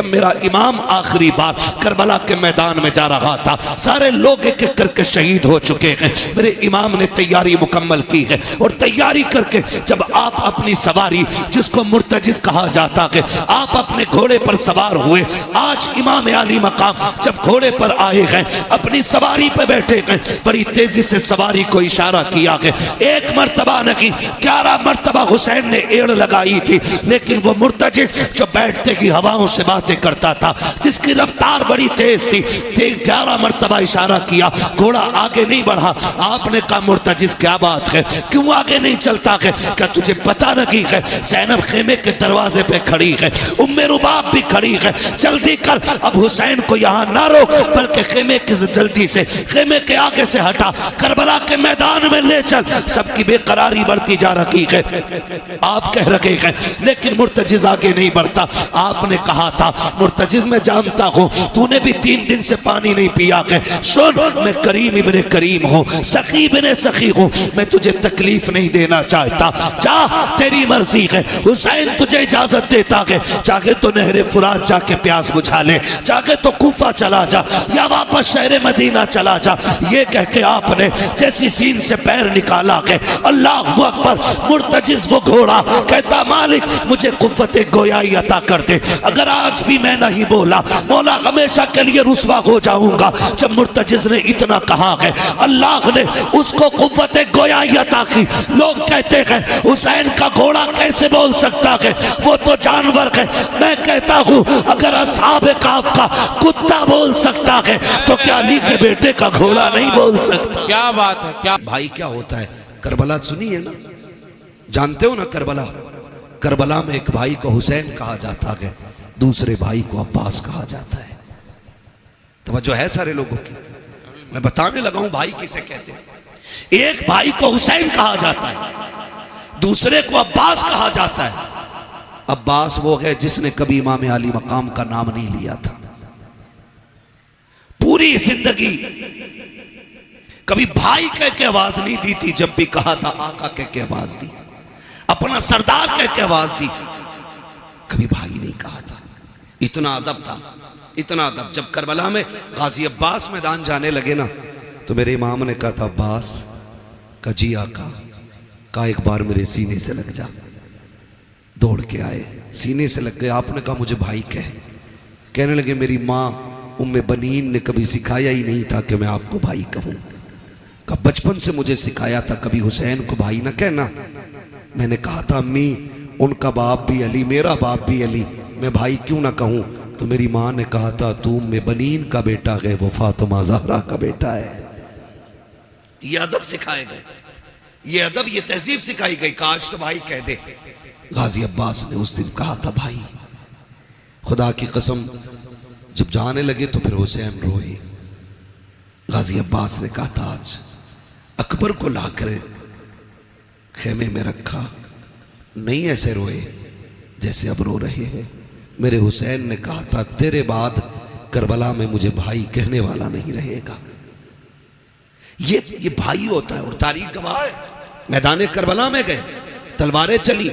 जब मेरा इमाम आखिरी बार करबला के मैदान में जा रहा था, सारे लोग एक एक करके शहीद हो चुके हैं, मेरे इमाम ने तैयारी मुकम्मल की है और तैयारी करके जब आप अपनी सवारी, जिसको मुर्तजिज कहा जाता है, आप अपने घोड़े पर सवार हुए। आज इमाम आली मकाम जब घोड़े पर आए हैं, अपनी सवारी पर बैठे हैं, बड़ी तेजी से सवारी को इशारा किया है। एक मर्तबा नहीं 11 मर्तबा हुसैन ने एड़ लगाई थी, लेकिन वो मुर्तजिज जो बैठते ही हवाओं से बातें करता था, जिसकी रफ्तार बड़ी तेज थी, 11 मर्तबा इशारा किया, घोड़ा आगे नहीं बढ़ा। आपने कहा मुर्तजिज क्या बात है, क्यों आगे नहीं चलता है? क्या तुझे पता नहीं है ज़ैनब खेमे के दरवाजे पे खड़ी है, उम्मे रुबाब भी खड़ी है, जल्दी कर, अब हुसैन को यहाँ ना रोक, बल्कि खेमे के जल्दी से खेमे के आगे से हटा, करबला के मैदान में ले चल। सबकी बेकरारी बढ़ती जा रही है, आप कह रहे हैं लेकिन मुर्तजिज आगे नहीं बढ़ता। आपने कहा था मुर्तजिज मैं जानता हूँ तूने भी 3 दिन से पानी नहीं पिया है, सुन मैं करीम इब्ने करीम हूँ, सखी इब्ने सखी हूँ, मैं तुझे तकलीफ नहीं देना चाहता, जा तेरी मर्जी है। हुसैन तुझे इजाजत देता है, चाहे तो नहरे फुरात जाके प्यास बुझा ले, चाहे तो कूफा चला जा या वापस शहर मदीना चला जा। ये कह के आपने जैसी सीन से पैर निकाला के अल्लाह अकबर, मुर्तजिज वो घोड़ा कहता मालिक मुझे कुव्वत गोयाई अता कर दे, अगर आज भी मैं नहीं बोला मौला हमेशा के लिए रुसवा हो जाऊंगा। जब मुर्तजिज ने इतना कहा है, अल्लाह ने उसको कुव्वत गोयाई अता की। लोग कहते हैं हुसैन का घोड़ा कैसे बोल सकता है, वो तो जानवर है। मैं कहता हूँ अगर असहाब काफ का कुत्ता बोल सकता है तो क्या अली के बेटे का घोड़ा नहीं बोल सकता? क्या बात है, क्या भाई क्या होता है? करबला सुनी है ना, जानते हो ना करबला? करबला में एक भाई को हुसैन कहा जाता है, दूसरे भाई को अब्बास कहा जाता है। तवज्जो है सारे लोगों की? मैं बताने लगा हूं भाई किसे कहते हैं। एक भाई को हुसैन कहा जाता है, दूसरे को अब्बास कहा जाता है। अब्बास वो है जिसने कभी इमाम आली मकाम का नाम नहीं लिया था, पूरी जिंदगी कभी भाई कह के आवाज नहीं दी थी, जब भी कहा था आका कह के आवाज दी, अपना सरदार कह के आवाज दी, कभी भाई नहीं कहा था। इतना अदब था, इतना अदब। जब करबला में गाजी अब्बास मैदान जाने लगे ना, तो मेरे इमाम ने कहा था अब्बास का जी आका का एक बार मेरे सीने से लग जा। दौड़ के आए, सीने से लग गए। आपने कहा मुझे भाई कहने लगे मेरी माँ उम्मे बनीन ने कभी सिखाया ही नहीं था कि मैं आपको भाई कहूँ, का बचपन से मुझे सिखाया था कभी हुसैन को भाई ना कहना। मैंने कहा था अम्मी उनका बाप भी अली, मेरा बाप भी अली, मैं भाई क्यों ना कहूँ? तो मेरी माँ ने कहा था तू उम्मे बनीन का बेटा है, वो फातिमा ज़हरा का बेटा है। ये अदब सिखाए गए, ये अदब, ये तहजीब सिखाई गई। काश तो भाई कह दे। गाजी अब्बास ने उस दिन कहा था भाई। खुदा की कसम जब जाने लगे तो फिर हुसैन रोए। गाजी अब्बास ने कहा था आज अकबर को लाकर खेमे में रखा, नहीं ऐसे रोए जैसे अब रो रहे हैं। मेरे हुसैन ने कहा था तेरे बाद करबला में मुझे भाई कहने वाला नहीं रहेगा। ये भाई होता है और तारीख गवाह है। मैदान करबला में गए, तलवारें चली,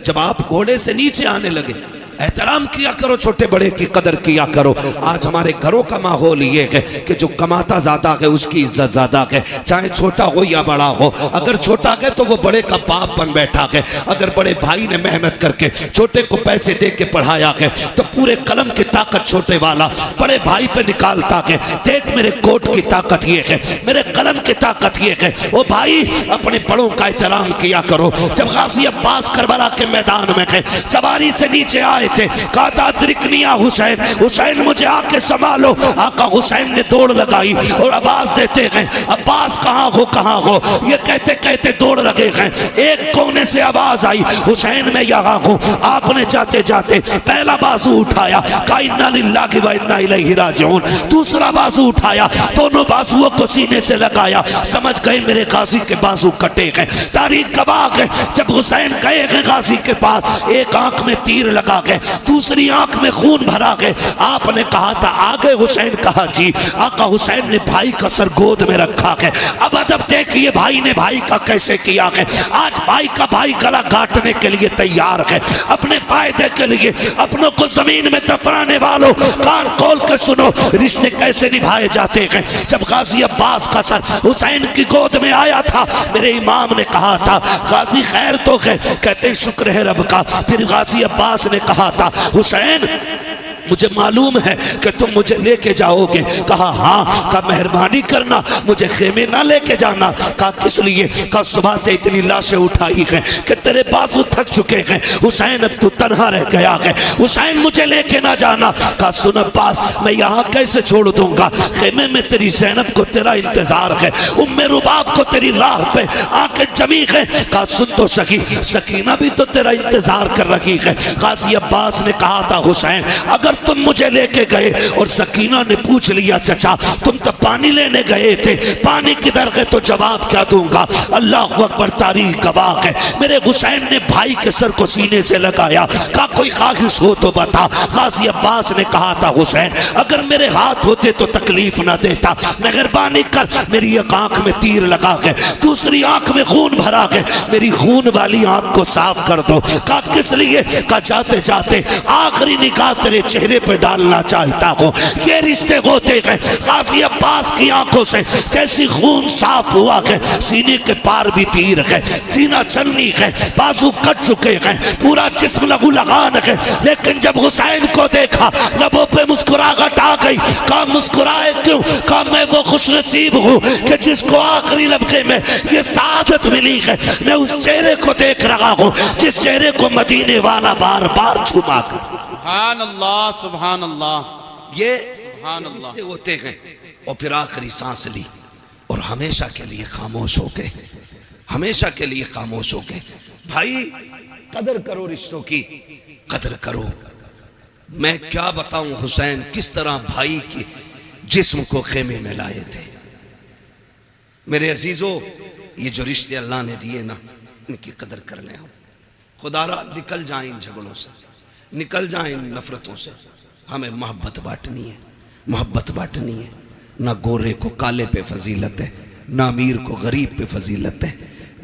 जब आप घोड़े से नीचे आने लगे एहतराम किया करो, छोटे बड़े की कदर किया करो। आज हमारे घरों का माहौल ये है कि जो कमाता ज्यादा है उसकी इज्जत ज्यादा है, चाहे छोटा हो या बड़ा हो। अगर छोटा है तो वो बड़े का बाप बन बैठा है, अगर बड़े भाई ने मेहनत करके छोटे को पैसे दे के पढ़ाया है तो पूरे कलम की ताकत छोटे वाला बड़े भाई पे निकालता है। देख मेरे कोट की ताकत ये है, मेरे कलम की ताकत ये है। ओ भाई अपने बड़ों का एहतराम किया करो। जब गाजी अब्बास करबला के मैदान में गए, सवारी से नीचे आए थे, कहा था अदरिकनिया हुसैन, हुसैन मुझे आके संभालो। आका हुसैन ने दौड़ लगाई और आवाज देते गए अब्बास कहाँ हो, कहाँ हो। ये कहते कहते दौड़ लगे गए। एक कोने से आवाज आई हुसैन मैं यहाँ हूँ। आपने जाते जाते पहला बाजू उठाया, कहा इन्ना लिल्लाहि व इन्ना इलैहि राजिऊन। दूसरा बाजू उठाया, दोनों बाजुओं को सीने से लगाया। समझ गए मेरे गाजी के बाजू कटे गए। तारीख गवाह है जब हुसैन गए गाजी के पास, एक आंख में तीर लगा गया, है, दूसरी आंख में खून भरा है। आपने कहा था आगे हुसैन, कहा जी। आका हुसैन ने भाई का सर गोद में रखा है। अब अदब देखिए भाई ने भाई का कैसे किया है। आज भाई का भाई गला काटने के लिए तैयार है, अपने फायदे के लिए। अपनों को जमीन में दफनाने वालों, कान खोल के सुनो, रिश्ते कैसे निभाए जाते हैं। जब गाजी अब्बास का सर हुसैन की गोद में आया था, मेरे इमाम ने कहा था गाजी खैर तो है, कहते शुक्र है रब का। फिर गाजी अब्बास ने कहा था हुसैन मुझे मालूम है कि तुम मुझे लेके जाओगे। कहा हाँ। कहा मेहरबानी करना, मुझे खेमे ना लेके जाना। कहा किस लिए? कहा सुबह से इतनी लाशें उठाई हैं कि तेरे बाजू थक चुके हैं हुसैन, अब तू तन्हा रह गया है हुसैन, मुझे लेके ना जाना। कहा सुन अब्बास, मैं यहाँ कैसे छोड़ दूंगा, खेमे में तेरी ज़ैनब को तेरा इंतजार है, उम्मे रुबाब को तेरी राह पे आके जमी है। कहा सुन तो सकी, सकीना भी तो तेरा इंतजार कर रही है। गाजी अब्बास ने कहा था हुसैन अगर तुम मुझे लेके गए और सकीना ने पूछ लिया चचा तुम तो पानी लेने गए थे, पानी किधर है, तो जवाब क्या दूंगा। अल्लाह अकबर, तारीख गवाह है। मेरे हुसैन ने भाई के सर को सीने से लगाया, कहा कोई ख्वाहिश हो तो बता। गाजी अब्बास ने कहा था हुसैन अगर मेरे हाथ होते तो तकलीफ ना देता, मेहरबानी कर मेरी एक आंख में तीर लगा के दूसरी आंख में खून भरा के मेरी खून वाली आंख को साफ कर दो। कहा किस लिए? कहा जाते जाते आखिरी निगाह तेरे चेहरे पे डालना चाहता हूँ। ये रिश्ते होते हैं। गाजी अब्बास की आंखों से जैसी खून साफ हुआ है, सीने के पार भी तीर है, सीना चलनी है, बाजू कट चुके हैं, पूरा जिस्म लहू लगान है। लेकिन जब हुसैन को देखा लबों पे मुस्कुराहट आ गई। कहा मुस्कुराए क्यों? कहा मैं वो खुश नसीब हूँ कि जिसको आखिरी लम्हे में ये सादत मिली है। मैं उस चेहरे को देख रहा हूँ जिस चेहरे को मदीने वाला बार बार छुपा कर। सुभान अल्लाह, सुभान अल्लाह। ये सुभान अल्लाह होते हैं। और फिर आखिरी सांस ली और हमेशा के लिए खामोश हो गए, हमेशा के लिए खामोश हो गए। भाई कदर करो, रिश्तों की कदर करो। मैं क्या बताऊं हुसैन किस तरह भाई की जिस्म को खेमे में लाए थे। मेरे अजीजों, ये जो रिश्ते अल्लाह ने दिए ना, इनकी कदर कर लें हम। खुदारा निकल जाए इन झगड़ों से, निकल जाए इन नफरतों से। हमें मोहब्बत बांटनी है, मोहब्बत बांटनी है। ना गोरे को काले पे फजीलत है, ना अमीर को गरीब पे फजीलत है,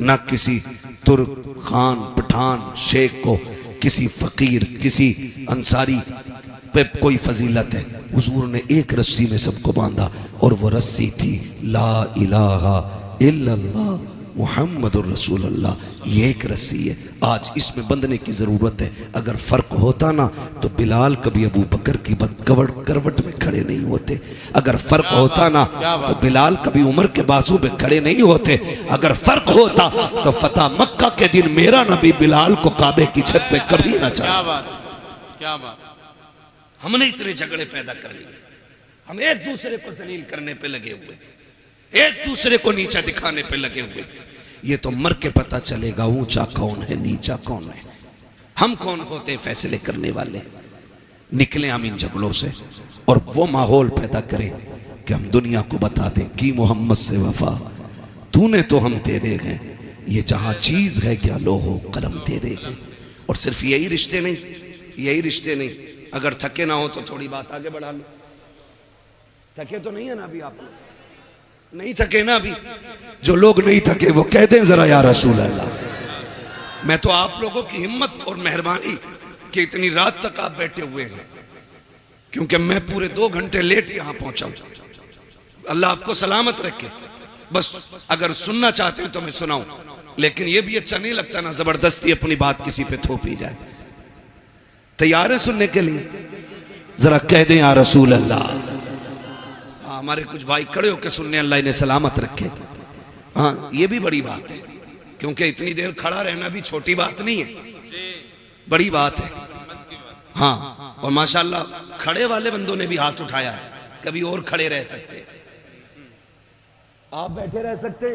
ना किसी तुर्क खान पठान शेख को किसी फकीर किसी अंसारी पे कोई फजीलत है। हुजूर ने एक रस्सी में सबको बांधा और वो रस्सी थी ला इलाहा इल्लल्लाह मुहम्मदुर रसूलुल्लाह। ये एक रस्सी है, आज इसमें बंधने की ज़रूरत है। अगर फ़र्क होता ना तो बिलाल कभी अबू बकर की करवट में खड़े नहीं होते। अगर फ़र्क होता ना तो बिलाल कभी उमर के बाजू में खड़े नहीं होते। अगर फ़र्क होता तो फतह मक्का के दिन मेरा नबी बिलाल को काबे की छत पे कभी ना चढ़ा। क्या बात, क्या बात। हमने इतने झगड़े पैदा कर लिए, हम एक दूसरे को जलील करने पे लगे हुए, एक दूसरे को नीचा दिखाने पे लगे हुए। ये तो मर के पता चलेगा ऊंचा कौन है नीचा कौन है। हम कौन होते हैं फैसले करने वाले। निकले हम इन झगड़ों से और वो माहौल पैदा करें कि हम दुनिया को बता दें कि मोहम्मद से वफा तूने तो हम तेरे हैं, ये जहां चीज है क्या लोहो कलम तेरे हैं। और सिर्फ यही रिश्ते नहीं, यही रिश्ते नहीं, अगर थके ना हो तो थोड़ी बात आगे बढ़ा लो। थके तो नहीं है ना अभी आप लोग? नहीं थके ना अभी? जो लोग नहीं थके वो कह दें जरा या रसूल अल्लाह। मैं तो आप लोगों की हिम्मत और मेहरबानी कि इतनी रात तक आप बैठे हुए हैं, क्योंकि मैं पूरे 2 घंटे लेट यहां पहुंचा हूं। अल्लाह आपको सलामत रखे। बस अगर सुनना चाहते हैं तो मैं सुनाऊं, लेकिन यह भी अच्छा नहीं लगता ना जबरदस्ती अपनी बात किसी पे थोपी जाए। तैयार है सुनने के लिए? जरा कह दें या रसूल अल्लाह। हमारे कुछ भाई खड़े होकर सुनने, अल्लाह इन्हें सलामत रखे। हाँ, ये भी बड़ी बात है, क्योंकि इतनी देर खड़ा रहना भी छोटी बात नहीं है, बड़ी बात है। हाँ, और माशाल्लाह खड़े वाले बंदों ने भी हाथ उठाया है, कभी और खड़े रह सकते, आप बैठे रह सकते।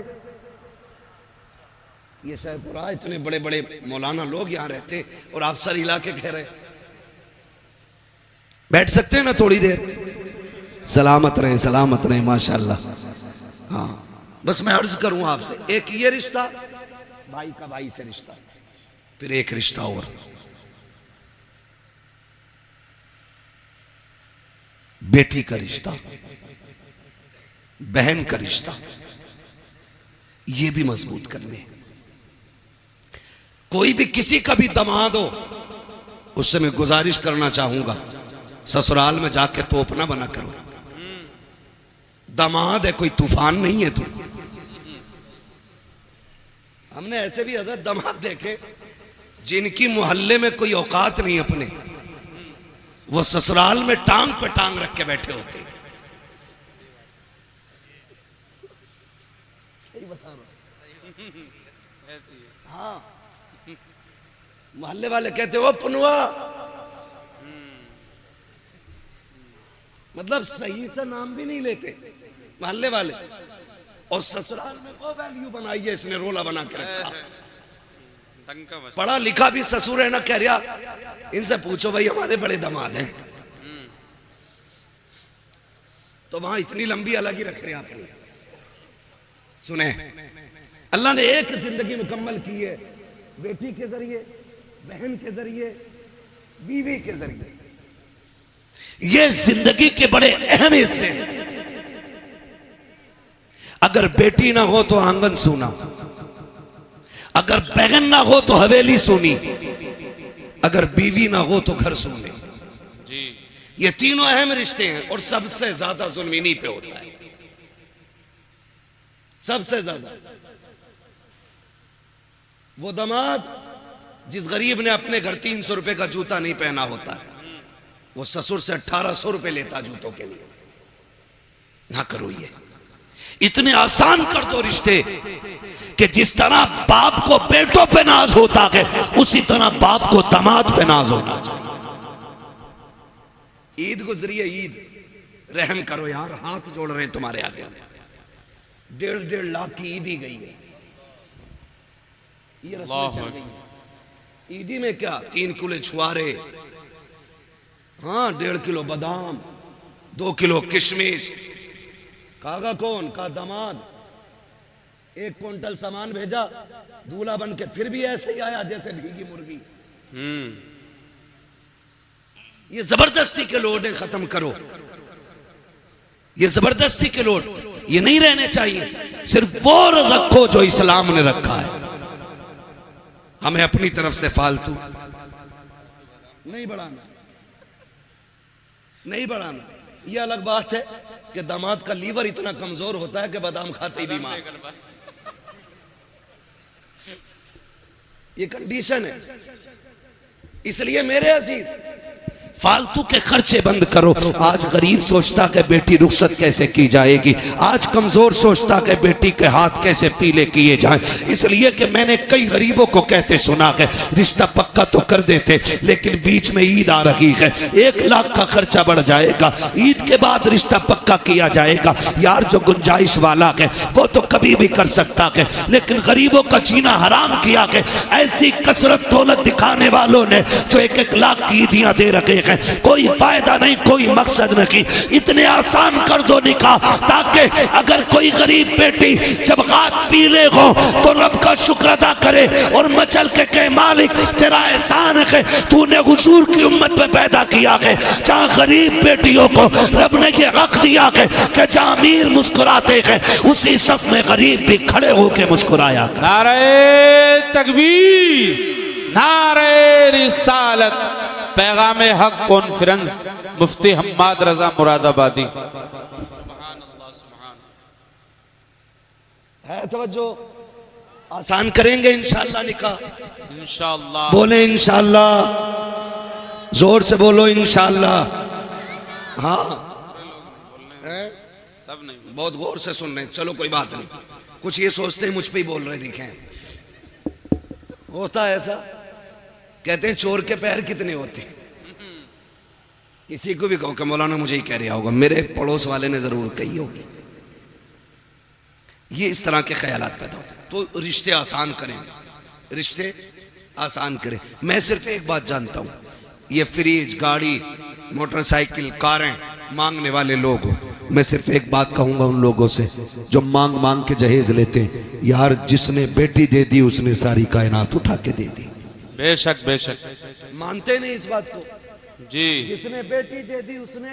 ये शाहपुरा इतने बड़े बड़े मौलाना लोग यहां रहते और आप सर हिला के कह रहे बैठ सकते हैं ना थोड़ी देर? सलामत रहें माशाल्लाह। हाँ, बस मैं अर्ज करूं आपसे, एक ये रिश्ता भाई का भाई से रिश्ता, फिर एक रिश्ता और बेटी का रिश्ता, बहन का रिश्ता, यह भी मजबूत करने। कोई भी किसी का भी दामाद हो, उससे मैं गुजारिश करना चाहूंगा, ससुराल में जाके तोप ना बना करो। दामाद है, कोई तूफान नहीं है तू। हमने ऐसे भी हज़रत दामाद देखे जिनकी मोहल्ले में कोई औकात नहीं अपने, वो ससुराल में टांग पे टांग रख के बैठे होते। सही बता रहा हूं। हाँ, मोहल्ले वाले कहते वो पुनवा, मतलब सही से नाम भी नहीं लेते मोहल्ले वाले, और ससुराल में वो वैल्यू बनाई है इसने, रोला बना के रखा। पढ़ा लिखा भी ससुर है ना, कह रहा इनसे पूछो भाई हमारे बड़े दामाद हैं, तो वहां इतनी लंबी अलग ही रख रहे हैं अपनी। सुने, अल्लाह ने एक जिंदगी मुकम्मल की है, बेटी के जरिए, बहन के जरिए, बीवी के जरिए। ये जिंदगी के बड़े अहम हिस्से हैं। अगर बेटी ना हो तो आंगन सूना, अगर बहन ना हो तो हवेली सूनी, अगर बीवी ना हो तो घर सूने। जी, ये तीनों अहम रिश्ते हैं, और सबसे ज्यादा जुल्म इन्हीं पे होता है, सबसे ज्यादा। वो दामाद जिस गरीब ने अपने घर 300 रुपए का जूता नहीं पहना होता, वो ससुर से 1800 रुपए लेता जूतों के लिए। ना करो ये, इतने आसान कर दो रिश्ते कि जिस तरह बाप को बेटों पे नाज होता है, उसी तरह बाप को दामाद पे नाज होना चाहिए। ईद गुजरी है, ईद, रहम करो यार, हाथ जोड़ रहे हैं तुम्हारे आगे। 1.5 लाख की ईद ही गई है, ये रस्में चल गई है। ईदी में क्या, 3 किलो छुआरे, हाँ 1.5 किलो बादाम, 2 किलो किशमिश। कागा कौन का दामाद 1 क्विंटल सामान भेजा, दूल्हा बन के फिर भी ऐसे ही आया जैसे भीगी मुर्गी। ये जबरदस्ती के लोड है, खत्म करो ये जबरदस्ती के लोड, ये नहीं रहने चाहिए। सिर्फ वो रखो जो इस्लाम ने रखा है। हमें अपनी तरफ से फालतू नहीं बढ़ाना, नहीं बढ़ाना। यह अलग बात है कि दामाद का लीवर इतना कमजोर होता है कि बादाम खाते ही बीमार। ये कंडीशन है। इसलिए मेरे अजीज, फालतू के खर्चे बंद करो। आज गरीब सोचता कि बेटी रुखसत कैसे की जाएगी, आज कमजोर सोचता कि बेटी के हाथ कैसे पीले किए जाएं। इसलिए कि मैंने कई गरीबों को कहते सुना है रिश्ता पक्का तो कर देते, लेकिन बीच में ईद आ रही है, 1 लाख का खर्चा बढ़ जाएगा, ईद के बाद रिश्ता पक्का किया जाएगा। यार जो गुंजाइश वाला है वो तो कभी भी कर सकता है, लेकिन गरीबों का जीना हराम किया है ऐसी कसरत दौलत दिखाने वालों ने जो 1-1 लाख की ईदियां दे रखे हैं। कोई फायदा नहीं, कोई मकसद नहीं। इतने आसान कर दो निकाह, ताकि अगर कोई गरीब बेटी जब हाथ पीले हो तो रब का शुक्र अदा करे और मचल के कहे मालिक तेरा एहसान है, तूने हुजूर की उम्मत में पैदा किया है जहाँ गरीब बेटियों को रब ने ये हक दिया है कि जहाँ अमीर मुस्कुराते हैं उसी सफ में गरीब भी खड़े होकर मुस्कुराया। नारे तकबीर, नारे रिसालत। पैगाम हक कॉन्फ्रेंस, मुफ्ती हम्माद रजा मुरादाबादी। है तवज्जो, आसान करेंगे इंशाअल्लाह निकाह, इंशाअल्लाह। बोले इंशाअल्लाह, जोर से बोलो इंशाअल्लाह। हाँ सब नहीं, बहुत गौर से सुन रहे हैं। चलो कोई बात नहीं, कुछ ये सोचते हैं मुझ पे ही बोल रहे, देखें होता है ऐसा। कहते हैं चोर के पैर कितने होते हैं। किसी को भी कहो कि मौलाना मुझे ही कह रहा होगा, मेरे पड़ोस वाले ने जरूर कही होगी। ये इस तरह के ख्यालात पैदा होते हैं। तो रिश्ते आसान करें, रिश्ते आसान करें। मैं सिर्फ एक बात जानता हूं, ये फ्रिज, गाड़ी, मोटरसाइकिल, कारें मांगने वाले लोग, मैं सिर्फ एक बात कहूंगा उन लोगों से जो मांग मांग के जहेज लेते हैं, यार जिसने बेटी दे दी उसने सारी कायनात उठा के दे दी। बेशक बेशक, मानते नहीं इस बात को जी। जिसने बेटी दे दी उसने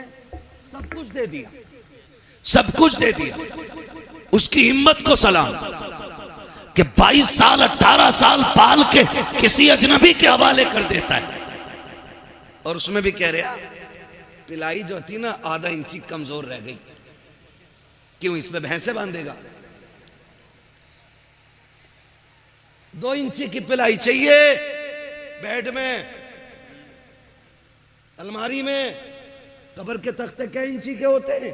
सब कुछ दे दिया, सब कुछ दे दिया। उसकी हिम्मत को सलाम कि 22 साल 18 साल पाल के किसी अजनबी के हवाले कर देता है। और उसमें भी कह रहा पिलाई जो थी ना आधा इंची कमजोर रह गई, क्यों इसमें भैंसे बांधेगा? 2 इंची की पिलाई चाहिए बेड में, अलमारी में। कब्र के तख्ते क्या इंची के होते हैं?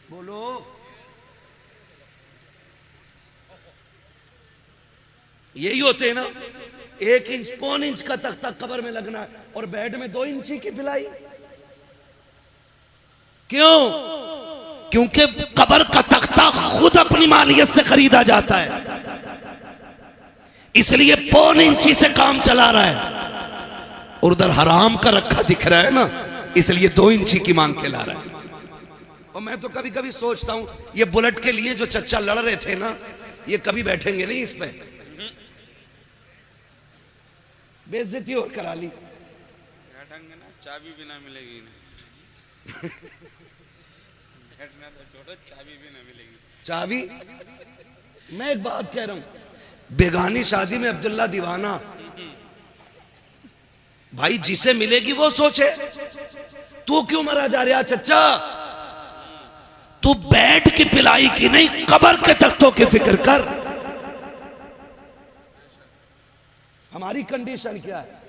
बोलो। यही होते हैं ना, 1 इंच पौन इंच का तख्ता कब्र में लगना है और बेड में 2 इंची की पिलाई। क्यों? क्योंकि कब्र का तख्ता खुद अपनी मालियत से खरीदा जाता है, इसलिए पौन इंची से काम चला रहा है। और उधर हराम का रखा दिख रहा है ना, इसलिए 2 इंची की मांग के ला रहा है। और मैं तो कभी कभी सोचता हूं ये बुलेट के लिए जो चच्चा लड़ रहे थे ना, ये कभी बैठेंगे नहीं इस पे। बेइज्जती और करा ली। बैठेंगे ना, चाबी भी ना मिलेगी इन्हें। बैठना तो छोड़ो, चाबी भी ना मिलेगी। चाबी? मैं एक बात कह रहा हूं, बेगानी शादी में अब्दुल्ला दीवाना, भाई जिसे मिलेगी वो सोचे। तू क्यों मरा जा रहा चच्चा? तू बेड की पिलाई की नहीं, कब्र के तख्तों की फिक्र कर। हमारी कंडीशन क्या है?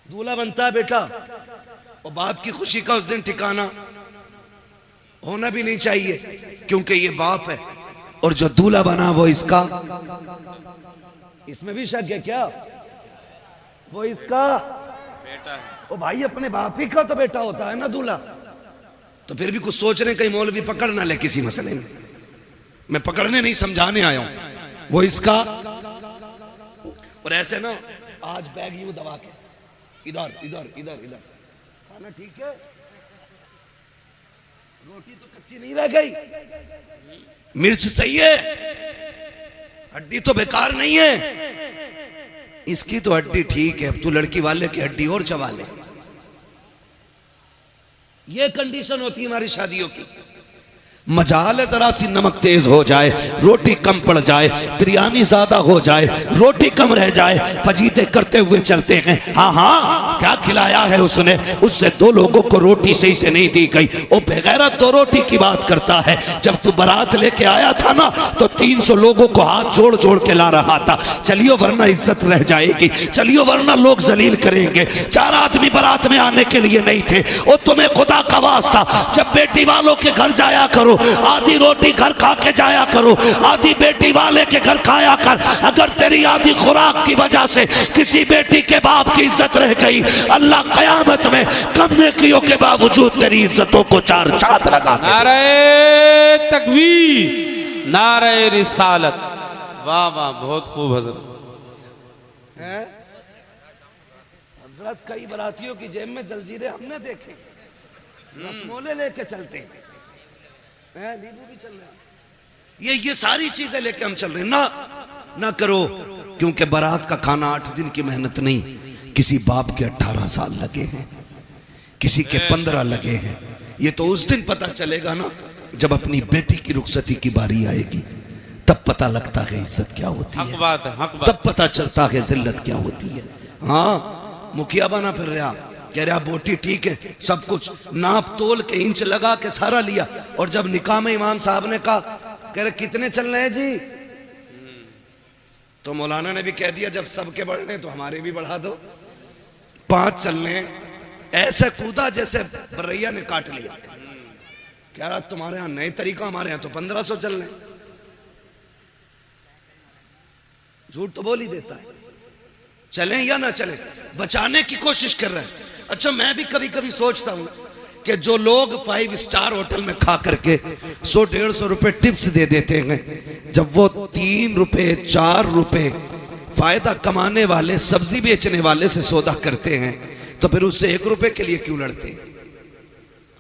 दूल्हा बनता है बेटा, और बाप की खुशी का उस दिन ठिकाना होना भी नहीं चाहिए, क्योंकि ये बाप है और जो दूल्हा बना वो इसका। इसमें भी शक है क्या? वो इसका बेटा है। ओ भाई, अपने बाप ही का तो बेटा होता है ना दूल्हा। तो फिर भी कुछ सोच रहे, कहीं मौलवी पकड़ ना ले किसी मसले में। मैं पकड़ने नहीं, समझाने आया हूं। वो इसका। और ऐसे ना आज बैग यूं दबा के इधर इधर इधर इधर, खाना ठीक है, रोटी तो कच्ची नहीं रह गई, मिर्च सही है, हड्डी तो बेकार नहीं है, इसकी तो हड्डी ठीक है, अब तू लड़की वाले की हड्डी और चबा ले। ये कंडीशन होती है हमारी शादियों की। मजाल है जरा सी नमक तेज हो जाए, रोटी कम पड़ जाए, बिरयानी ज्यादा हो जाए, रोटी कम रह जाए, फजीते करते हुए चलते हैं। हाँ हाँ, क्या खिलाया है उसने? उससे 2 लोगों को रोटी सही से नहीं दी गई। वो बेगैरत 2 रोटी की बात करता है। जब तू बारात लेके आया था ना, तो 300 लोगों को हाथ जोड़ जोड़ के ला रहा था। चलियो वरना इज्जत रह जाएगी, चलियो वरना लोग जलील करेंगे। 4 आदमी बारात में आने के लिए नहीं थे। वो तुम्हें खुदा का वास्ता, जब बेटी वालों के घर जाया करो, आधी रोटी घर खा के जाया करो, आधी बेटी वाले के घर खाया कर। अगर तेरी आधी खुराक की वजह से किसी बेटी के बाप की इज्जत रह गई, अल्लाह कयामत में कम नेकियों के बावजूद तेरी इज्जतों को 4 चांद लगा के। नारे तकबीर, नारे रिसालत। वाह वाह, बहुत खूब हजरत। हजरत कई बरातियों की जेब में जलजीरे हमने देखे, रसमोले लेके चलते हैं, नींबू भी चल रहे हैं। ये सारी चीजें लेके हम चल रहे हैं। ना करो, क्योंकि बारात का खाना 8 दिन की मेहनत नहीं, किसी बाप के 18 साल लगे हैं, किसी के 15 लगे हैं। ये तो उस दिन पता चलेगा ना, जब अपनी बेटी की रुखसती की बारी आएगी, तब पता लगता है इज्जत क्या होती है। हक बात है, हक बात। तब पता चलता है जिल्लत क्या होती है। हाँ, मुखिया बना फिर रहा, कह रहा बोटी ठीक है, सब कुछ नाप तोल के इंच लगा के सारा लिया। और जब निकाह में इमाम साहब ने कहा, कह रहे कितने चल रहे हैं जी, तो मौलाना ने भी कह दिया जब सबके बढ़ रहे तो हमारे भी बढ़ा दो, 5 चल रहे हैं। ऐसे कूदा जैसे बरैया ने काट लिया। कह रहा तुम्हारे यहां नए तरीका, हमारे यहां तो 1500 चल रहे हैं। झूठ तो बोल ही देता है। चले या ना चले, बचाने की कोशिश कर रहे हैं। अच्छा, मैं भी कभी कभी सोचता हूं कि जो लोग 5 स्टार होटल में खा करके 100-150 रुपए टिप्स दे देते हैं, जब वो 3 रुपए 4 रुपए फायदा कमाने वाले सब्जी बेचने वाले से सौदा करते हैं, तो फिर उससे 1 रुपए के लिए क्यों लड़ते?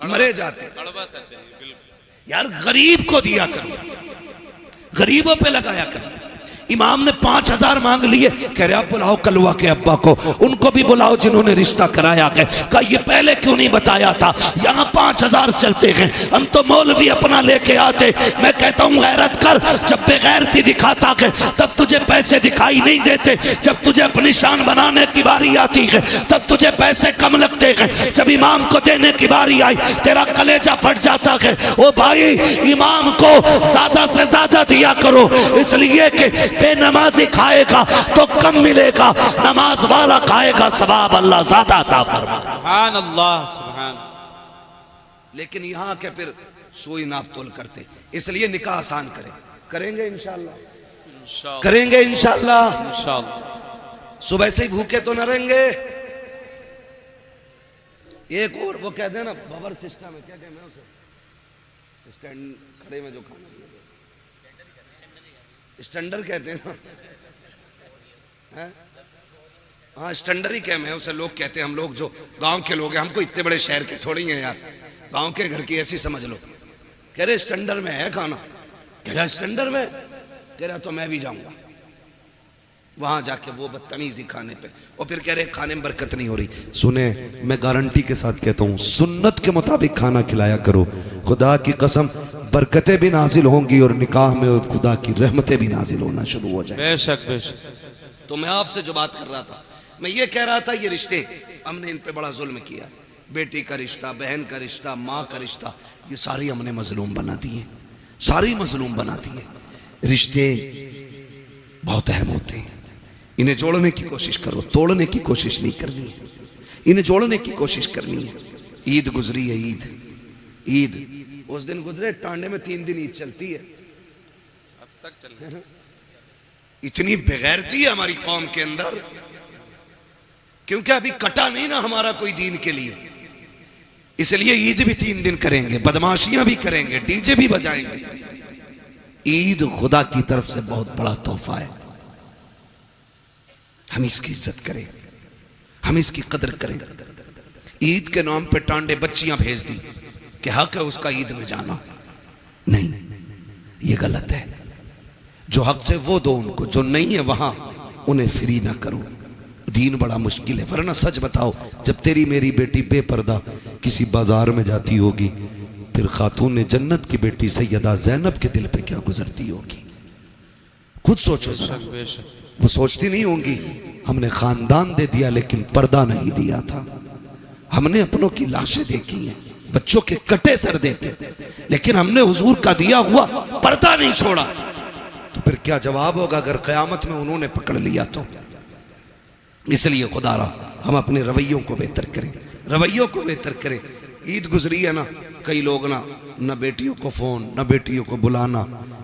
मरे जाते। यार गरीब को दिया करो, गरीबों पे लगाया करो। इमाम ने 5000 मांग लिए। कह रहे आप बुलाओ कलवा के अब्बा को, उनको भी बुलाओ जिन्होंने रिश्ता कराया है। कहा ये पहले क्यों नहीं बताया था, यहाँ 5000 चलते हैं, हम तो मौलवी अपना लेके आते। मैं कहता हूँ गैरत कर, जब बेगैरती दिखाता है तब तुझे पैसे दिखाई नहीं देते, जब तुझे अपनी शान बनाने की बारी आती है तब तुझे पैसे कम लगते हैं, जब इमाम को देने की बारी आई तेरा कलेजा फट जाता है। ओ भाई इमाम को ज्यादा से ज्यादा दिया करो, इसलिए कि बेनमाजी खाएगा तो कम मिलेगा, नमाज वाला खाएगा सवाब अल्लाह ज्यादा अता फरमाए। सुभान अल्लाह सुभान। लेकिन यहाँ के फिर सोई नाप तोल करते, इसलिए निकाह आसान करेंगे इंशाअल्लाह, करेंगे इंशाअल्लाह। सुबह से ही भूखे तो न रहेंगे। एक और वो कहते हैं ना बबर सिस्टम है, क्या कहते हैं उसे, स्टैंड खड़े में जो खाना स्टैंडर कहते हैं ना, हाँ स्टैंडर ही कहते हैं उसे लोग कहते हैं। हम लोग जो गांव के लोग हैं, हमको इतने बड़े शहर के थोड़ी हैं यार, गांव के घर की ऐसी समझ लो। कह रहे स्टैंडर में है खाना, कह रहा स्टैंडर में, कह रहा तो मैं भी जाऊंगा वहां जाके वो बदतमीजी खाने पे, और फिर कह रहे खाने में बरकत नहीं हो रही। सुने मैं गारंटी के साथ कहता हूँ सुन्नत के मुताबिक खाना खिलाया करो, खुदा की कसम बरकतें भी नाजिल होंगी और निकाह में खुदा की रहमतें भी नाजिल होना शुरू हो जाए। बेशक बेशक। तो मैं आपसे जो बात कर रहा था, मैं ये कह रहा था ये रिश्ते हमने इन पे बड़ा जुल्म किया, बेटी का रिश्ता, बहन का रिश्ता, माँ का रिश्ता, ये सारी हमने मजलूम बना दिए, सारी मजलूम बना दिए। रिश्ते बहुत अहम होते हैं, इन्हें जोड़ने की कोशिश करो, तोड़ने की कोशिश नहीं करनी है, इन्हें जोड़ने की कोशिश करनी है। ईद गुजरी है, ईद उस दिन गुजरे, टांडे में 3 दिन ईद चलती है, अब तक चल। इतनी बेगैरती है हमारी कौम के अंदर, क्योंकि अभी कटा नहीं ना हमारा कोई दीन के लिए, इसलिए ईद भी 3 दिन करेंगे, बदमाशियां भी करेंगे, डीजे भी बजाएंगे। ईद खुदा की तरफ से बहुत बड़ा तोहफा है, हम इसकी इज्जत करें, हम इसकी कदर करें। ईद के नाम पे टांडे बच्चियां भेज दी कि हक है उसका ईद में जाना, नहीं ये गलत है। जो हक है वो दो उनको, जो नहीं है वहां उन्हें फ्री ना करो। दीन बड़ा मुश्किल है, वरना सच बताओ जब तेरी मेरी बेटी बेपर्दा किसी बाजार में जाती होगी, फिर खातून जन्नत की बेटी सैयदा ज़ैनब के दिल पे क्या गुजरती होगी, खुद सोचो जरा। वो सोचती नहीं होंगी हमने खानदान दे दिया लेकिन पर्दा नहीं दिया था, हमने अपनों की लाशें देखी हैं, बच्चों के कटे सर देते, लेकिन हमने हुजूर का दिया हुआ पर्दा नहीं छोड़ा। तो फिर क्या जवाब होगा अगर क़यामत में उन्होंने पकड़ लिया तो। इसलिए खुदारा हम अपने रवैयों को बेहतर करें, रवैयों को बेहतर करें। ईद गुजरी है ना, कई लोग ना बेटियों को फोन, ना बेटियों को बुलाना,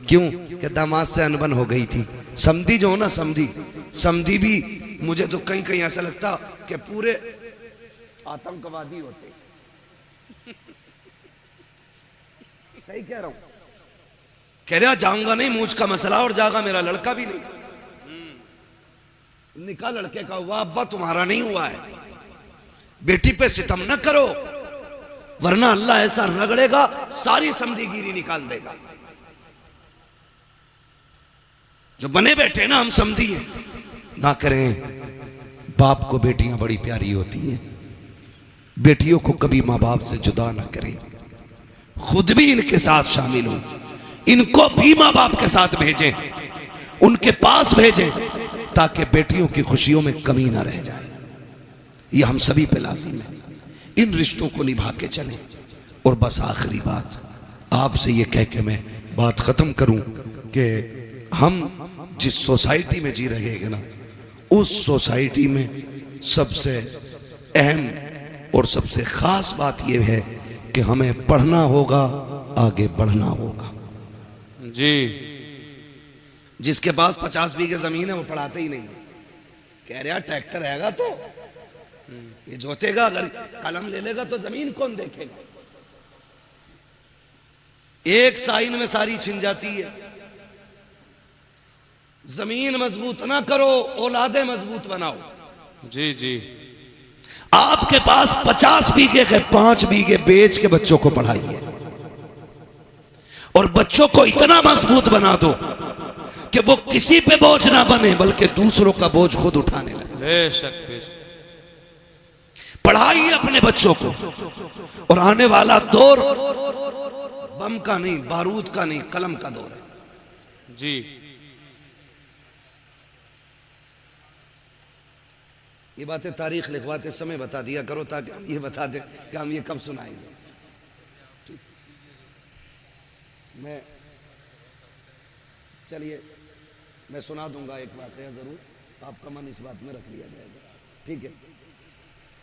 क्यों कि दामाद से अनबन हो गई थी। समधी जो हो ना, समधी भी मुझे तो कहीं कहीं ऐसा लगता कि पूरे आतंकवादी होते। सही कह रहा हूं, कह रहा जाऊंगा नहीं, मूछ का मसला, और जागा मेरा लड़का भी नहीं, निकाह लड़के का हुआ, अब्बा तुम्हारा नहीं हुआ है। बेटी पे सितम न करो, वरना अल्लाह ऐसा रगड़ेगा सारी समझीगिरी निकाल देगा। जो बने बैठे ना हम समझी हैं, ना करें। बाप को बेटियां बड़ी प्यारी होती हैं, बेटियों को कभी माँ बाप से जुदा ना करें, खुद भी इनके साथ शामिल हो, इनको भी माँ बाप के साथ भेजें, उनके पास भेजें, ताकि बेटियों की खुशियों में कमी ना रह जाए। ये हम सभी पे लाजिम है, इन रिश्तों को निभा के चलें। और बस आखिरी बात आपसे ये कह के मैं बात खत्म करूं कि हम जिस सोसाइटी में जी रहे हैं ना, उस सोसाइटी में सबसे अहम और सबसे खास बात यह है कि हमें पढ़ना होगा, आगे बढ़ना होगा। जी, जिसके पास 50 बीघे जमीन है वो पढ़ाते ही नहीं है। कह रहा ट्रैक्टर रहेगा तो ये जोतेगा, अगर कलम ले लेगा तो जमीन कौन देखेगा। एक साइन में सारी छिन जाती है। जमीन मजबूत ना करो, औलादे मजबूत बनाओ। जी जी, आपके पास 50 बीघे के 5 बीघे बेच के बच्चों को पढ़ाइए और बच्चों को इतना मजबूत बना दो कि वो किसी पे बोझ ना बने बल्कि दूसरों का बोझ खुद उठाने लगे। बेशक बेशक। पढ़ाइए अपने बच्चों को, और आने वाला दौर बम का नहीं, बारूद का नहीं, कलम का दौर है। जी ये बातें तारीख लिखवाते समय बता दिया करो ताकि हम ये बता दें कि हम ये कब सुनाएंगे। मैं चलिए मैं सुना दूंगा एक वाकया, जरूर आपका मन इस बात में रख लिया जाएगा, ठीक है?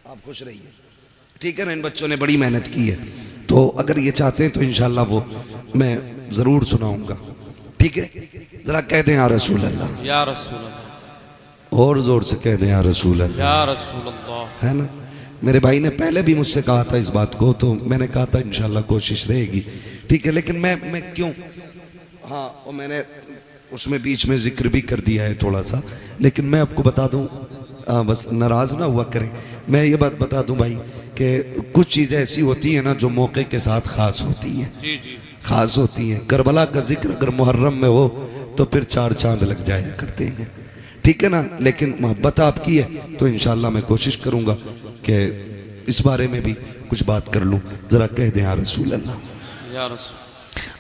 आप खुश रहिए, ठीक है ना? इन बच्चों ने बड़ी मेहनत की है, तो अगर ये चाहते हैं तो इंशाल्लाह वो मैं जरूर सुनाऊंगा, ठीक है? जरा कह दें या रसूल अल्लाह, या रसूल अल्लाह, और जोर से कह दें या रसूल अल्लाह, या रसूल अल्लाह। है ना? मेरे भाई ने पहले भी मुझसे कहा था इस बात को, तो मैंने कहा था इंशाल्लाह कोशिश रहेगी, ठीक है? लेकिन मैं क्यों, हाँ, और मैंने उसमें बीच में जिक्र भी कर दिया है थोड़ा सा, लेकिन मैं आपको बता दूं, बस नाराज ना हुआ करें, मैं ये बात बता दूं भाई कि कुछ चीज़ें ऐसी होती हैं ना जो मौके के साथ ख़ास होती हैं, जी जी ख़ास होती हैं। करबला का जिक्र अगर मुहर्रम में हो तो फिर 4 चांद लग जाया करते हैं, ठीक है ना? लेकिन मोहब्बत आपकी है तो इंशाल्लाह मैं कोशिश करूँगा कि इस बारे में भी कुछ बात कर लूँ। ज़रा कह दें या रसूल अल्लाह, या रसूल।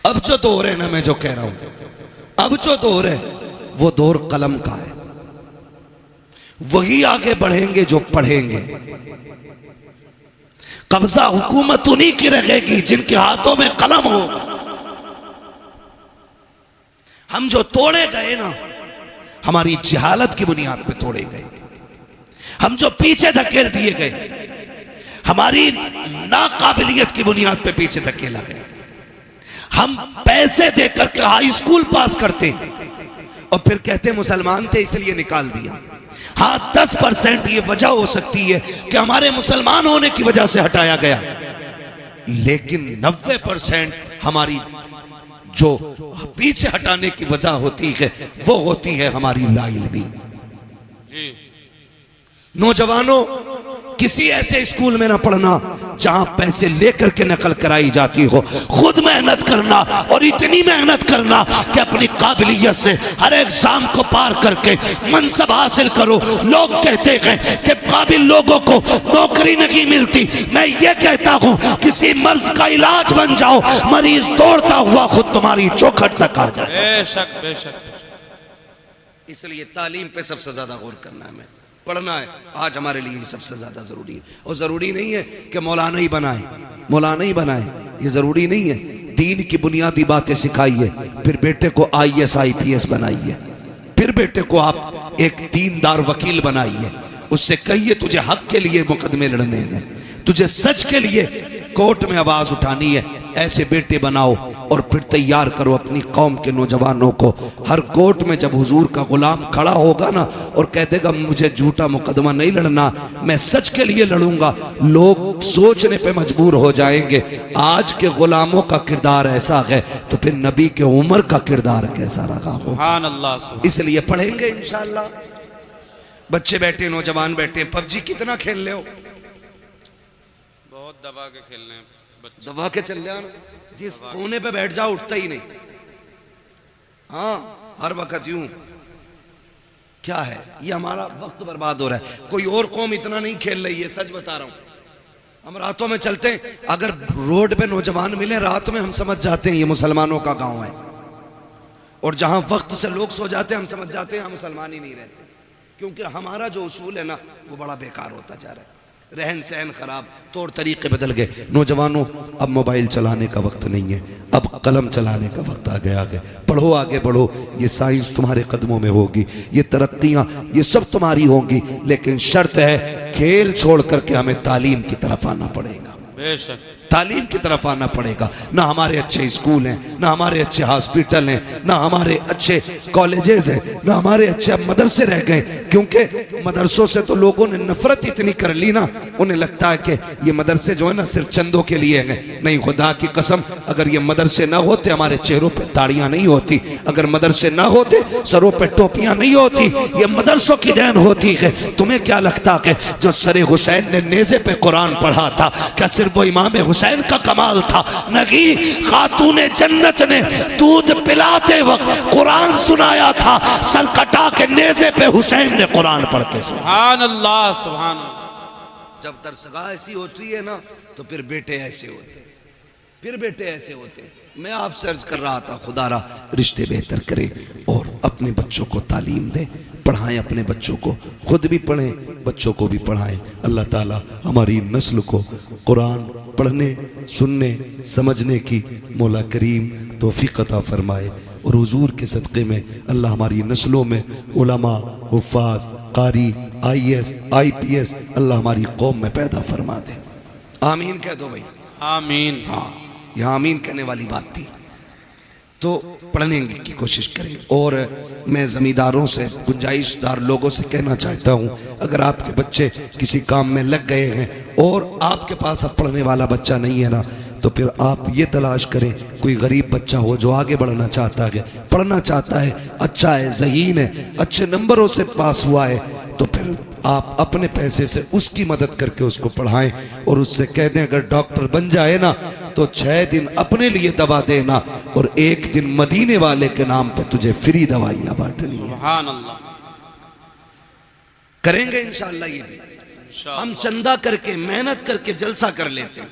अब जो दौर है ना, मैं जो कह रहा हूँ, अब जो दौर है वो दौर कलम का है। वही आगे बढ़ेंगे जो पढ़ेंगे। कब्जा हुकूमत उन्हीं की रहेगी जिनके हाथों में कलम होगा। हम जो तोड़े गए ना, हमारी जहालत की बुनियाद पे तोड़े गए। हम जो पीछे धकेल दिए गए, हमारी नाकाबिलियत की बुनियाद पे पीछे धकेला गया। हम पैसे देकर के हाई स्कूल पास करते और फिर कहते मुसलमान थे इसलिए निकाल दिया। हाँ, 10% ये वजह हो सकती है कि हमारे मुसलमान होने की वजह से हटाया गया, लेकिन 90% हमारी जो पीछे हटाने की वजह होती है वो होती है हमारी लाइल्मी। जी नौजवानों, किसी ऐसे स्कूल में ना पढ़ना जहां पैसे लेकर के नकल कराई जाती हो। खुद मेहनत करना, और इतनी मेहनत करना कि अपनी काबिलियत से हर एग्जाम को पार करके मनसब हासिल करो। लोग कहते हैं कि काबिल लोगों को नौकरी नहीं मिलती, मैं ये कहता हूं किसी मर्ज का इलाज बन जाओ, मरीज दौड़ता हुआ खुद तुम्हारी चौखट तक आ जाए। बेशक बेशक। इसलिए तालीम पे सबसे ज्यादा गौर करना है, पढ़ना है। आज हमारे लिए सबसे ज्यादा जरूरी है। और जरूरी नहीं है कि मौलाना ही बनाए, मौलाना ही बनाए, ये जरूरी नहीं है। दीन की बुनियादी बातें सिखाइए, फिर बेटे को IAS IPS बनाइए, फिर बेटे को आप एक दीनदार वकील बनाइए। उससे कहिए तुझे हक के लिए मुकदमे लड़ने हैं, तुझे सच के लिए कोर्ट में आवाज उठानी है। ऐसे बेटे बनाओ और फिर तैयार करो अपनी कौम के नौजवानों को। हर कोर्ट में जब हुजूर का गुलाम खड़ा होगा ना और कह देगा मुझे झूठा मुकदमा नहीं लड़ना, मैं सच के लिए लड़ूंगा, लोग सोचने पे मजबूर हो जाएंगे आज के गुलामों का किरदार ऐसा है तो फिर नबी के उमर का किरदार कैसा रहा हो। सुभान अल्लाह। इसलिए पढ़ेंगे इंशाल्लाह। बच्चे बैठे, नौजवान बैठे, PUBG कितना खेल ले हो? बहुत दबा के खेलने हैं बच्चे। दबा के चल जाना, जिस कोने पे बैठ जाओ उठता ही नहीं। हाँ, हर वक्त यूं। क्या है ये? हमारा वक्त बर्बाद हो रहा है। कोई और कौम इतना नहीं खेल रही है, सच बता रहा हूं। हम रातों में चलते हैं, अगर रोड पे नौजवान मिले रात में हम समझ जाते हैं ये मुसलमानों का गांव है। और जहां वक्त से लोग सो जाते हैं हम समझ जाते हैं हम मुसलमान ही नहीं रहते, क्योंकि हमारा जो उसूल है ना वो बड़ा बेकार होता जा रहा है। रहन सहन खराब, तौर तरीके बदल गए। नौजवानों, अब मोबाइल चलाने का वक्त नहीं है, अब कलम चलाने का वक्त आ गया है। पढ़ो, आगे बढ़ो, ये साइंस तुम्हारे कदमों में होगी, ये तरक्कियां ये सब तुम्हारी होंगी, लेकिन शर्त है खेल छोड़ करके हमें तालीम की तरफ आना पड़ेगा। बेशक, तालीम की तरफ आना पड़ेगा। ना हमारे अच्छे स्कूल हैं, ना हमारे अच्छे हॉस्पिटल हैं, ना हमारे अच्छे कॉलेजेस हैं, ना हमारे अच्छे मदरसे रह गए, क्योंकि मदरसों से तो लोगों ने नफरत इतनी कर ली ना उन्हें लगता है कि ये मदरसे जो है ना सिर्फ चंदों के लिए हैं। नहीं, खुदा की कसम, अगर ये मदरसे ना होते हमारे चेहरों पे दाढ़ियां नहीं होती, अगर मदरसे ना होते सरों पे टोपियां नहीं होती, ये मदरसों की देन होती है। तुम्हें क्या लगता है जो सरे हुसैन ने नेज़े पे कुरान पढ़ा था, क्या सिर्फ वो इमाम हुसैन का कमाल था? नहीं, खातूने जन्नत ने दूध पिलाते वक्त कुरान सुनाया था, सर कटा के नेज़े पे हुसैन ने कुरान पढ़ के सुना। सुभान अल्लाह, सुभान अल्लाह। जब दरसगाह ऐसी होती है ना तो फिर बेटे ऐसे होते, फिर बेटे ऐसे होते। मैं आपसे अर्ज कर रहा था, खुदारा रिश्ते बेहतर करें और अपने बच्चों को तालीम दें, पढ़ाएं अपने बच्चों को, खुद भी पढ़ें, बच्चों को भी पढ़ाएं। अल्लाह ताला हमारी नस्ल को कुरान पढ़ने, सुनने, समझने की मौला करीम तौफीक अता फरमाए। और हुजूर के सदक़े में अल्लाह हमारी नस्लों में उलमा, हुफ़ाज़, कारी, IAS, IPS अल्लाह हमारी कौम में पैदा फरमा दे। आमीन कह दो भाई। आमीन। हाँ, यह आमीन कहने वाली बात थी। तो पढ़ने की कोशिश करें। और मैं ज़मींदारों से, गुंजाइशदार लोगों से कहना चाहता हूँ, अगर आपके बच्चे किसी काम में लग गए हैं और आपके पास अब पढ़ने वाला बच्चा नहीं है ना, तो फिर आप ये तलाश करें कोई गरीब बच्चा हो जो आगे बढ़ना चाहता है, पढ़ना चाहता है, अच्छा है, ज़हीन है, अच्छे नंबरों से पास हुआ है, तो फिर आप अपने पैसे से उसकी मदद करके उसको पढ़ाएं और उससे कह दें अगर डॉक्टर बन जाए ना तो 6 दिन अपने लिए दवा देना और 1 दिन मदीने वाले के नाम पे तुझे फ्री दवाइयाँ बांटनी है। सुभान अल्लाह। करेंगे इंशाअल्लाह ये भी। हम चंदा करके, मेहनत करके जलसा कर लेते हैं,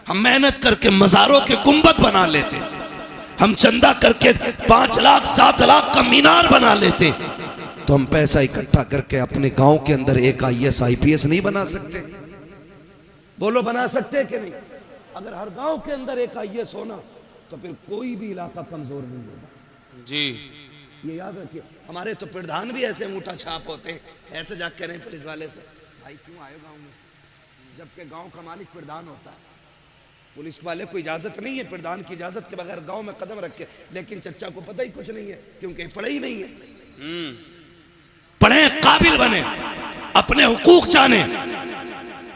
हम मेहनत करके मज़ारों के गुंबद बना लेते, हम चंदा करके 5 लाख 7 लाख का मीनार बना लेते, तो हम पैसा इकट्ठा करके अपने गांव के अंदर एक IAS IPS नहीं बना सकते? बोलो, बना सकते कि नहीं? अगर हर गांव के अंदर एक IAS होना तो फिर कोई भी इलाका कमजोर नहीं होगा जी। ये याद रखिए। हमारे तो प्रधान भी ऐसे मुठा छाप होते हैं, ऐसे जा कह रहे हैं पुलिस वाले से, भाई क्यों आए गाँव में, जबकि गाँव का मालिक प्रधान होता है। पुलिस वाले को इजाजत नहीं है प्रधान की इजाजत के बगैर गांव में कदम रखे, लेकिन चच्चा को पता ही कुछ नहीं है क्योंकि पढ़े ही नहीं है। पढ़े, काबिल बने, अपने हुकूक जाने,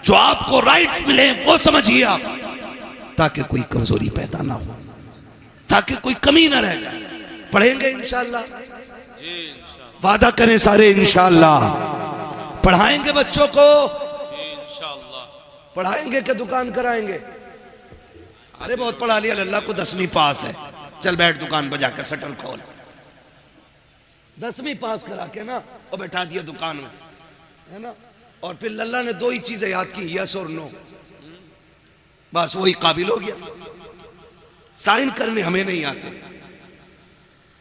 जो आपको राइट्स मिले वो समझिए आप, ताकि कोई कमजोरी पैदा ना हो, ताकि कोई कमी ना रह जाए। पढ़ेंगे इंशाअल्लाह, वादा करें सारे इंशाअल्लाह। पढ़ाएंगे बच्चों को, इंशाअल्लाह। पढ़ाएंगे कि दुकान कराएंगे? अरे बहुत पढ़ा लिया, अल्लाह को 10वीं पास है, चल बैठ दुकान पर जाकर शटर खोल। 10वीं पास करा के ना और बैठा दिया दुकान में, है ना, और फिर लल्ला ने 2 ही चीजें याद की, यस और नो, बस वही काबिल हो गया। साइन करने हमें नहीं आते,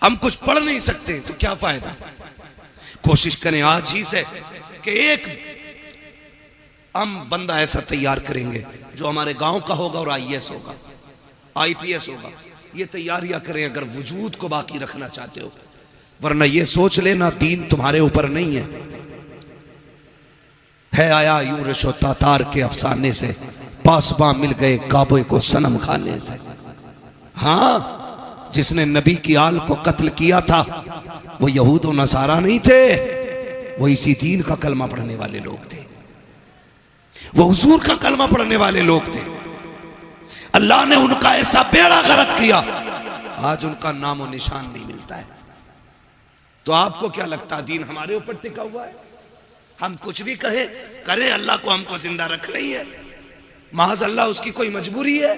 हम कुछ पढ़ नहीं सकते, तो क्या फायदा। कोशिश करें आज ही से कि एक हम बंदा ऐसा तैयार करेंगे जो हमारे गांव का होगा और IAS होगा, IPS होगा। ये तैयारियां करें अगर वजूद को बाकी रखना चाहते हो, वरना ये सोच लेना दीन तुम्हारे ऊपर नहीं है आया यूं रिशो तातार के अफसाने से, पासबां मिल गए काबे को सनम खाने से। हाँ, जिसने नबी की आल को कत्ल किया था वो यहूद और नसारा नहीं थे, वो इसी दीन का कलमा पढ़ने वाले लोग थे, वो हुजूर का कलमा पढ़ने वाले लोग थे। अल्लाह ने उनका ऐसा बेड़ा गर्क किया, आज उनका नामो निशान नहीं मिलता है। तो आपको क्या लगता है दीन हमारे ऊपर टिका हुआ है? हम कुछ भी कहे करें, अल्लाह को हमको जिंदा रखना ही है, महज अल्लाह उसकी कोई मजबूरी है?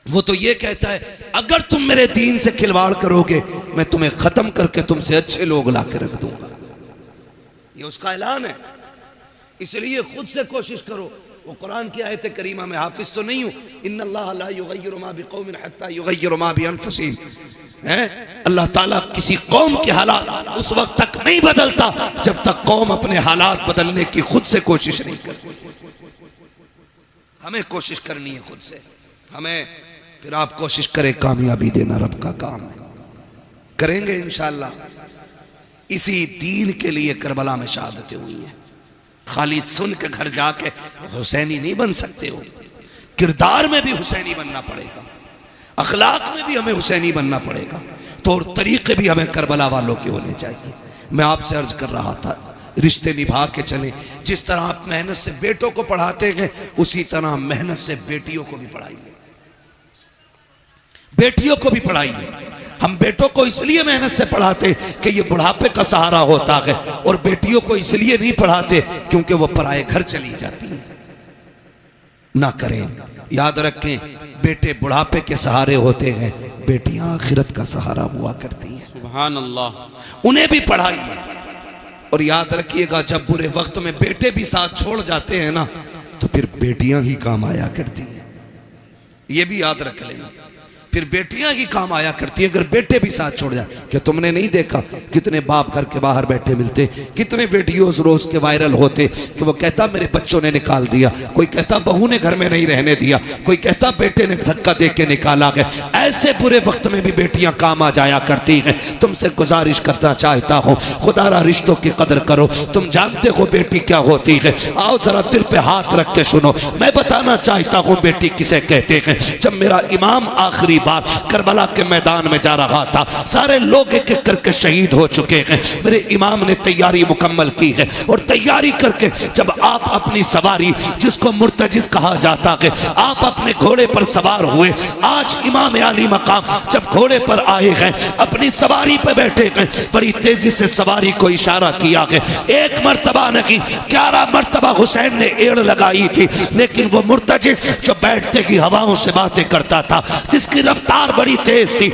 वो तो ये कहता है अगर तुम मेरे दीन से खिलवाड़ करोगे मैं तुम्हें खत्म करके तुमसे अच्छे लोग ला के रख दूंगा, ये उसका ऐलान है। इसलिए खुद से कोशिश करो। वो कुरान की आयत करीमा में हाफिज तो नहीं हूं, इन्नल्लाह ला युगय्यिरु मा बिकौमिन हत्ता युगय्यिरु मा बिअनफुसिहिम, है अल्लाह ताला किसी कौम के हालात उस वक्त तक नहीं बदलता जब तक कौम अपने हालात बदलने की खुद से कोशिश नहीं करती। हमें कोशिश करनी है खुद से, हमें, फिर आप कोशिश करें, कामयाबी देना रब का काम है। करेंगे इंशाअल्लाह। इसी दीन के लिए करबला में शहादतें हुई हैं। खाली सुन के घर जाके हुसैनी नहीं बन सकते हो, किरदार में भी हुसैनी बनना पड़ेगा, अखलाक में भी हमें हुसैनी बनना पड़ेगा, तौर तरीके भी हमें करबला वालों के होने चाहिए। मैं आपसे अर्ज कर रहा था, रिश्ते निभा के चलें। जिस तरह आप मेहनत से बेटों को पढ़ाते हैं उसी तरह मेहनत से बेटियों को भी पढ़ाइए, बेटियों को भी पढ़ाइए। हम बेटों को इसलिए मेहनत से पढ़ाते कि ये बुढ़ापे का सहारा होता है, और बेटियों को इसलिए नहीं पढ़ाते क्योंकि वो पराए घर चली जाती हैं। ना करें, याद रखें, बेटे बुढ़ापे के सहारे होते हैं, बेटियां आखिरत का सहारा हुआ करती हैं। सुभान अल्लाह। उन्हें भी पढ़ाइए। और याद रखिएगा, जब बुरे वक्त में बेटे भी साथ छोड़ जाते हैं ना, तो फिर बेटियां ही काम आया करती हैं। ये भी याद रख लेना, फिर बेटियां ही काम आया करती है अगर बेटे भी साथ छोड़ जाए। क्या तुमने नहीं देखा कितने बाप घर के बाहर बैठे मिलते, कितने वीडियोस रोज के वायरल होते कि वो कहता मेरे बच्चों ने निकाल दिया, कोई कहता बहू ने घर में नहीं रहने दिया, कोई कहता बेटे ने धक्का दे के निकाला गया। ऐसे बुरे वक्त में भी बेटियां काम आ जाया करती हैं। तुमसे गुजारिश करना चाहता हूँ, खुदारा रिश्तों की कदर करो। तुम जानते हो बेटी क्या होती है? आओ जरा दिल पे हाथ रख के सुनो, मैं बताना चाहता हूँ बेटी किसे कहते हैं। जब मेरा इमाम आखिरी बार करबला के मैदान में जा रहा था, सारे लोग एक एक करके शहीद हो चुके हैं। मेरे इमाम ने तैयारी मुकम्मल की है, और तैयारी करके जब आप अपनी सवारी, जिसको मुर्तजिज कहा जाता है, आप अपने घोड़े पर सवार हुए। आज इमाम आली मकाम जब घोड़े पर आए हैं, अपनी सवारी पर बैठे हैं, बड़ी तेजी से सवारी को इशारा किया है। एक मर्तबा नहीं, 11 मर्तबा हुसैन ने एड़ लगाई थी, लेकिन वो मुर्तजिज जो बैठते ही हवाओं से बातें करता था, जिसकी रफ्तार बड़ी तेज थी,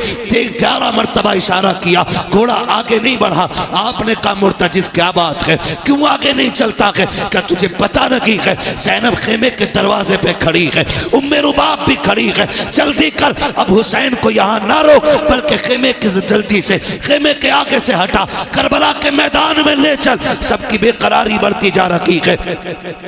11 मर्तबा इशारा किया, घोड़ा आगे नहीं बढ़ा। आपने कहा मुर्तजिज क्या बात है, क्यों आगे नहीं चलता है? क्या तुझे पता नहीं है ज़ैनब खेमे के दरवाजे पे खड़ी है, उम्मे रुबाब भी खड़ी है, जल्दी कर, अब हुसैन को यहाँ ना रोक, बल्कि खेमे की जल्दी से खेमे के आगे से हटा, करबला के मैदान में ले चल। सबकी बेकरारी बढ़ती जा रही है,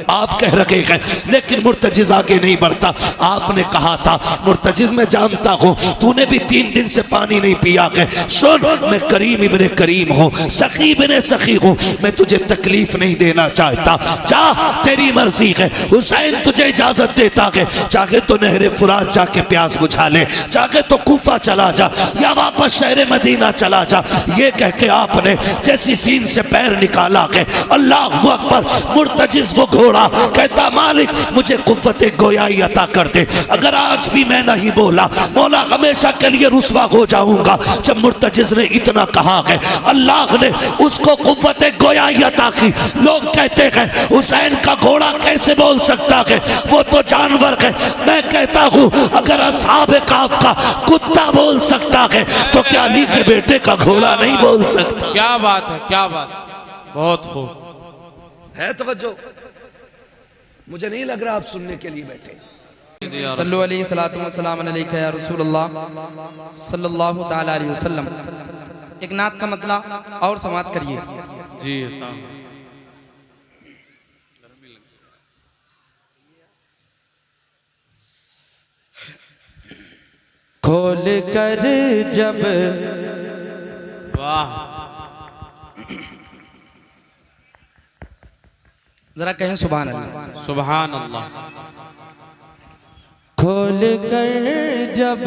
आप कह रहे हैं, लेकिन मुर्तजिज आगे नहीं बढ़ता। आपने कहा था मुर्तजिज मैं जानता हूं तूने भी 3 दिन से पानी नहीं पिया है, सुन मैं करीम इब्ने करीम हूं, सखी इब्ने सखी हूं, मैं तुझे तकलीफ नहीं देना चाहता, जा तेरी मर्जी है। हुसैन तुझे इजाजत देता है, चाहे तो नहरे फुरात जाके प्यास बुझा ले, चाहे तो कूफा चला जा, या वापस शहर मदीना चला जा। ये कह के आपने जैसी सीन से पैर निकाला है, अल्लाह अकबर, मुर्तजिज वो घोड़ा कहता मालिक मुझे कुव्वत गोयाई अता कर दे। अगर आज भी मैं नहीं बोला, मौला हमेशा के लिए रुसवा हो जाऊंगा। जब मुर्तजिज ने इतना कहा है, अल्लाह ने उसको कुव्वत गोयाई अता की। लोग कहते हैं हुसैन का घोड़ा कैसे बोल सकता है, वो तो जानवर है। मैं कहता हूं अगर असहाब काफ का कुत्ता बोल सकता है, तो क्या अली के बेटे का घोड़ा नहीं बोल सकता? क्या बात है, क्या बात, बहुत खूब है। तवज्जो, मुझे नहीं लग रहा आप सुनने के लिए बैठे। सल्लल्लाहु अलैहि सलातु व सलाम अलैका या रसूलल्लाह सल्लल्लाहु तआला अलैहि वसल्लम। एक नात का मतलब और समाप्त करिए जी। खोल कर जब वाह, जरा कहें सुभान अल्लाह। सुभान अल्लाह। खोल कर जब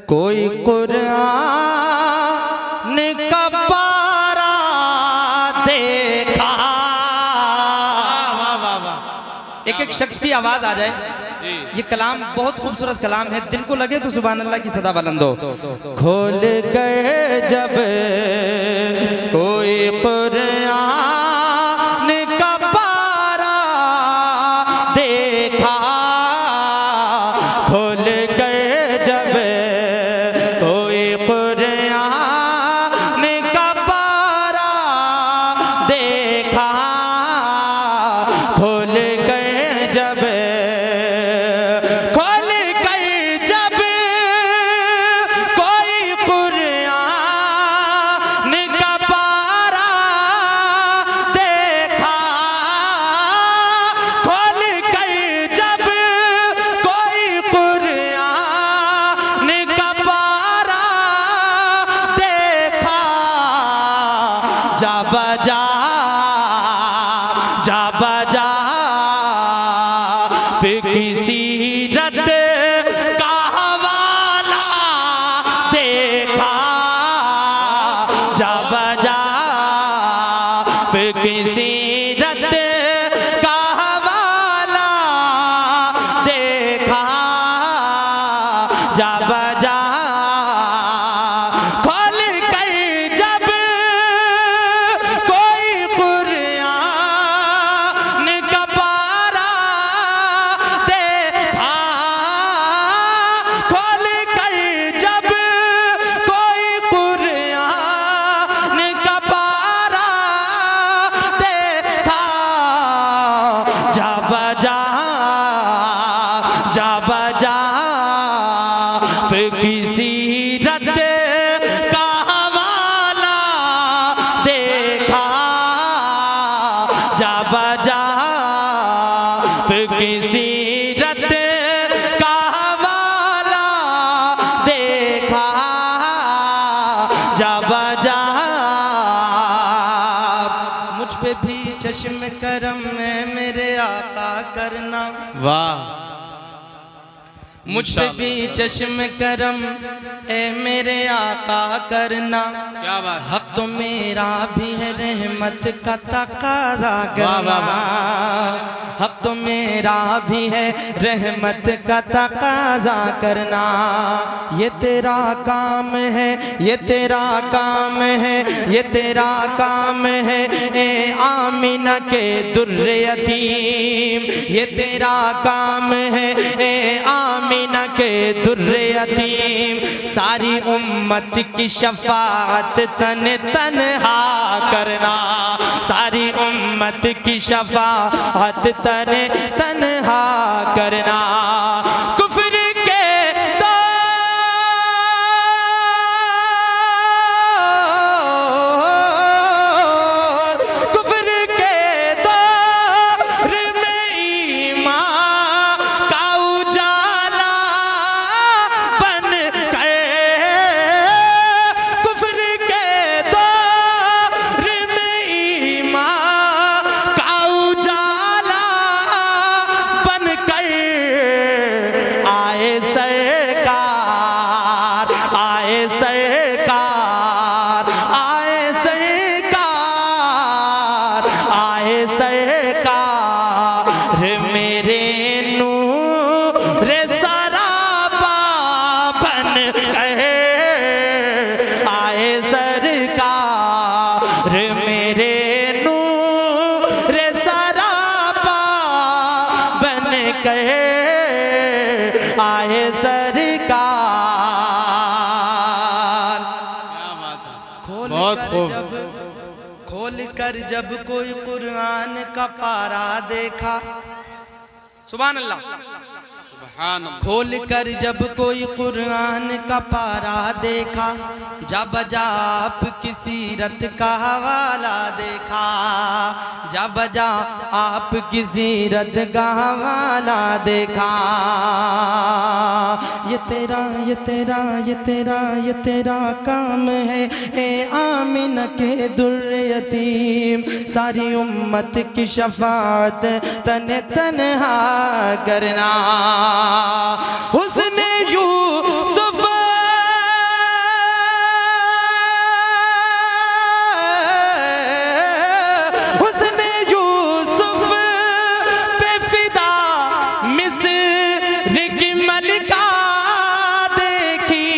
कोई कुरान का पारा देखा, वाह वाह वाह। एक एक शख्स की आवाज आ जाए। ये कलाम बहुत खूबसूरत कलाम है, दिल को लगे तो सुभान अल्लाह की सदा बुलंद हो। खोल कर जब कोई कुरान का पारा देखा, खोल कर जब कोई कुरान का पारा देखा, खोल कर जब जा बजा जा बजा पे किसी रत का हवाला देखा, जा बजा सीरत का हवाला देखा जा बजा खोल कर जब कोई कुरान का पारा देखा खोल कर जब कोई कुरान का पारा देखा जा बजा किसी रत का हवाला देखा जा बजा किसी रत का हवाला देखा जा बजा मुझ पे भी चश्म करम में मेरे आका करना वाह मुझ पे भी चश्म करम ए मेरे आका करना क्या बात हक तो मेरा भी है रहमत का तकाजा करना हक तो मेरा भी है रहमत का तकाजा करना ये तेरा काम है ये तेरा काम है ये तेरा काम है ए आमिना के दुर्रे यतीम ये तेरा काम है ए आमिना के दुर्रे यतीम सारी उम्मत की शफाअत तन तन्हा करना सारी उम्मत की शफाअत तन तन्हा करना कुफ्र के दौर कुफ्र के दौर में ईमान का उजाला बन गए कुफ्र के दौर में ईमान का उजाला बन कर आए सरकार आए सरकार आए सरकार आए सरकार मेरे नूर सराबा बन गए आए सरकार मेरे नूर सराबा बन गए आए सरकार क्या बात है खोल बहुत कर खूब जब खोल कर जब कोई कुरान का पारा देखा सुभान अल्लाह सुभान अल्लाह खोल कर जब कोई कुरान का पारा देखा जा बजा आपकी सीरत का हवाला देखा जा बजा आपकी सीरत का हवाला देखा ये तेरा ये तेरा ये तेरा ये तेरा काम है ए आमिना के दुर्रे यतीम सारी उम्मत की शफाअत तन तन्हा करना हुस्ने यूसुफ हुस्ने यूसुफ पे फिदा मिस्र की मलिका देखी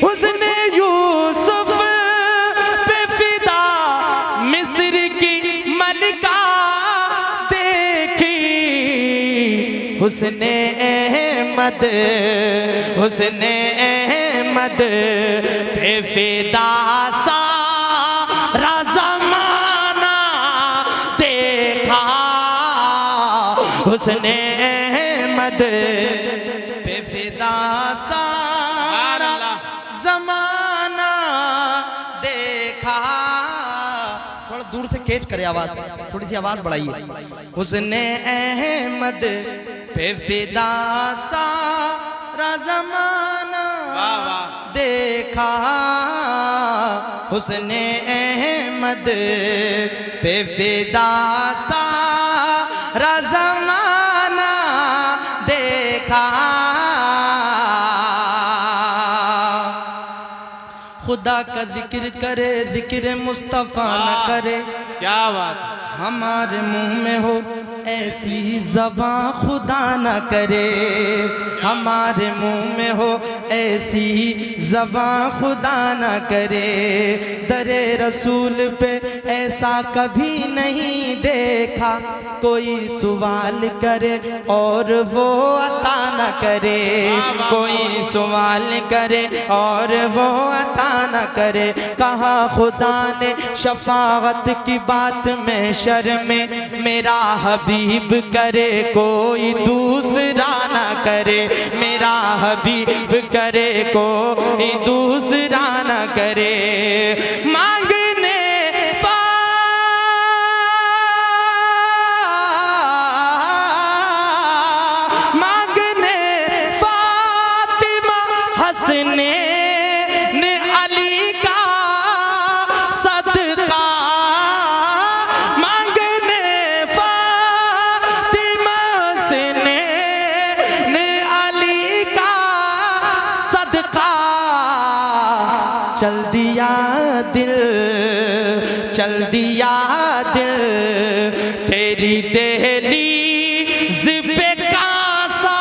हुस्ने यूसुफ पे फिदा मिस्र की मलिका देखी हुस्ने अहमद पे फिदा सारा ज़माना देखा हुस्ने अहमद पे फिदा सारा ज़माना देखा थोड़ा दूर से कैच करे आवाज थोड़ी सी आवाज बढ़ाइए हुस्ने अहमद पे फिदा सारा ज़माना देखा हुस्ने अहमद पे फिदा सारा ज़माना देखा खुद खुदा का जिक्र करे, जिक्र मुस्तफ़ा न करे। क्या बात, हमारे मुंह में हो ऐसी ज़बान खुदा न करे, हमारे मुंह में हो ऐसी ज़बान खुदा न करे। दरे रसूल पे ऐसा कभी नहीं देखा, कोई सवाल करे और वो अता न करे, कोई सवाल करे और वो अता न करे। कहा खुदा ने शफाअत की बात में शर्मे, मेरा हबीब करे कोई दूसरा ना करे, मेरा हबीब करे कोई दूसरा ना करे। मांगने मांगने फातिमा हंसने ने अली का सदका, मांगने फातिमा हंसने ने अली का सदका। चल दिया दिल, चल दिया दिल तेरी दहलीज़ पे कांसा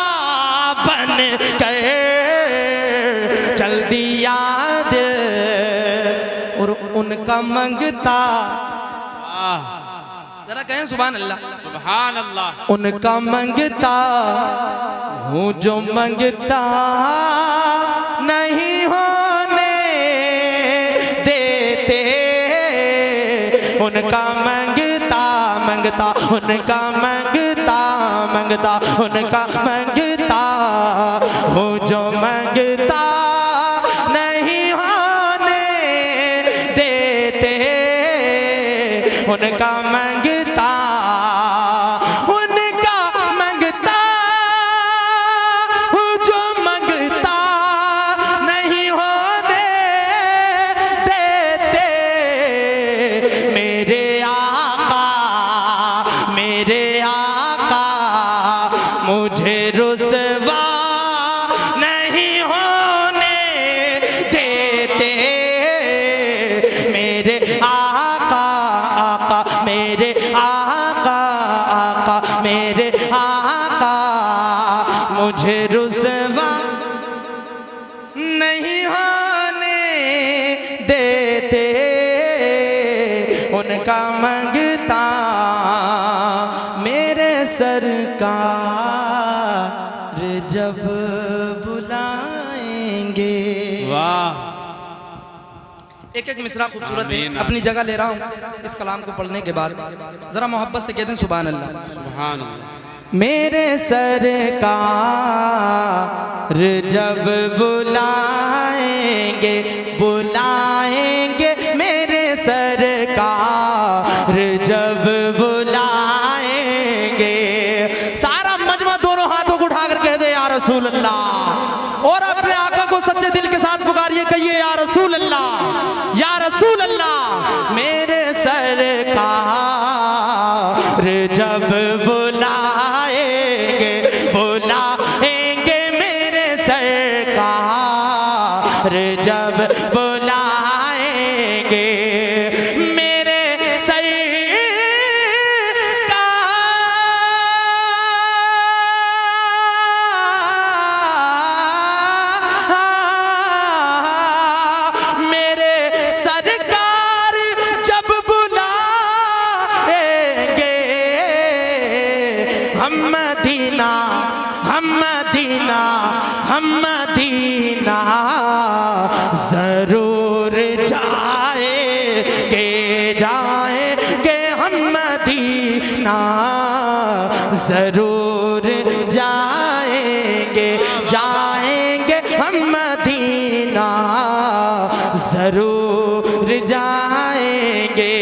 बन कर, चल दिया दिल। और उनका मंगता, जरा कहें सुभान अल्लाह, सुभान अल्लाह। उनका मंगता हूँ जो मंगता नहीं होने देते, उनका मंगता मंगता, उनका मंगता मंगता, उनका मंगता हूँ जो मंगता नहीं होने देते, उनका मंगता, उनका मंगता हूँ जो मंगता नहीं होने देते। मेरे आका, मेरे आका मुझे रुसवा नहीं होने देते। मेरे आका, आका मेरे आका, आका मेरे आका मुझे रुसवा नहीं होने देते। उनका मंगता मेरे सरकार जब बुलाएंगे। वाह, एक एक मिसरा खूबसूरत है, अपनी जगह ले रहा हूँ। इस कलाम को पढ़ने के बाद जरा मोहब्बत से कहते हैं सुभान अल्लाह। सुभान अल्लाह। मेरे सरकार जब बुलाएंगे, बुलाएंगे मेरे सरकार जब बुलाएंगे। सारा मजमा दोनों हाथों को उठाकर कह दे या रसूल अल्लाह, और अपने आका को सच्चे दिल के साथ पुकारिए, कहिए या रसूल अल्लाह, या रसूल अल्लाह। मेरे सरकार जब बुलाएंगे, बुलाएंगे मेरे सरकार जब बुलाएंगे। मेरे मेरे सरकार जब बुलाएंगे, हम मदीना, हम मदीना, हम मदीना जरूर जाएंगे, जाएंगे हम मदीना जरूर जाएंगे, जाएंगे हम मदीना जरूर जाएंगे।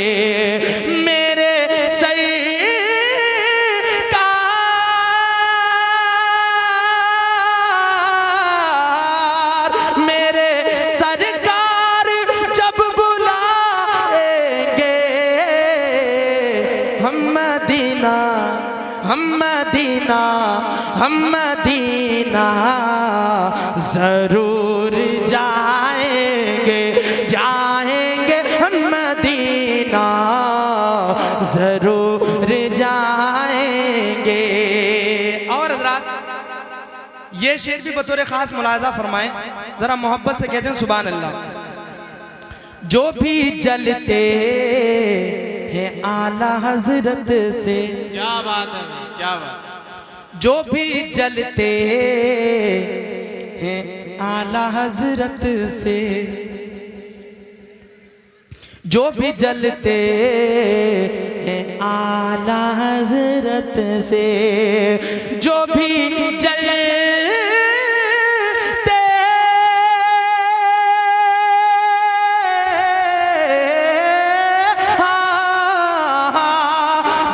मेरे सरकार, मेरे सरकार जब बुलाएंगे, हम मदीना, हम मदीना, हम मदीना जरूर जाएंगे, जरूर जाएंगे। और हजरात ये शेर भी बतौर खास मुलाजा फरमाएं, जरा मोहब्बत से कहते हैं सुभान अल्लाह। जो भी जलते हैं आला हजरत से, क्या बात है, क्या बात। जो भी जलते हैं आला हजरत से, जो भी जलते हैं आला हजरत से, जो भी जलते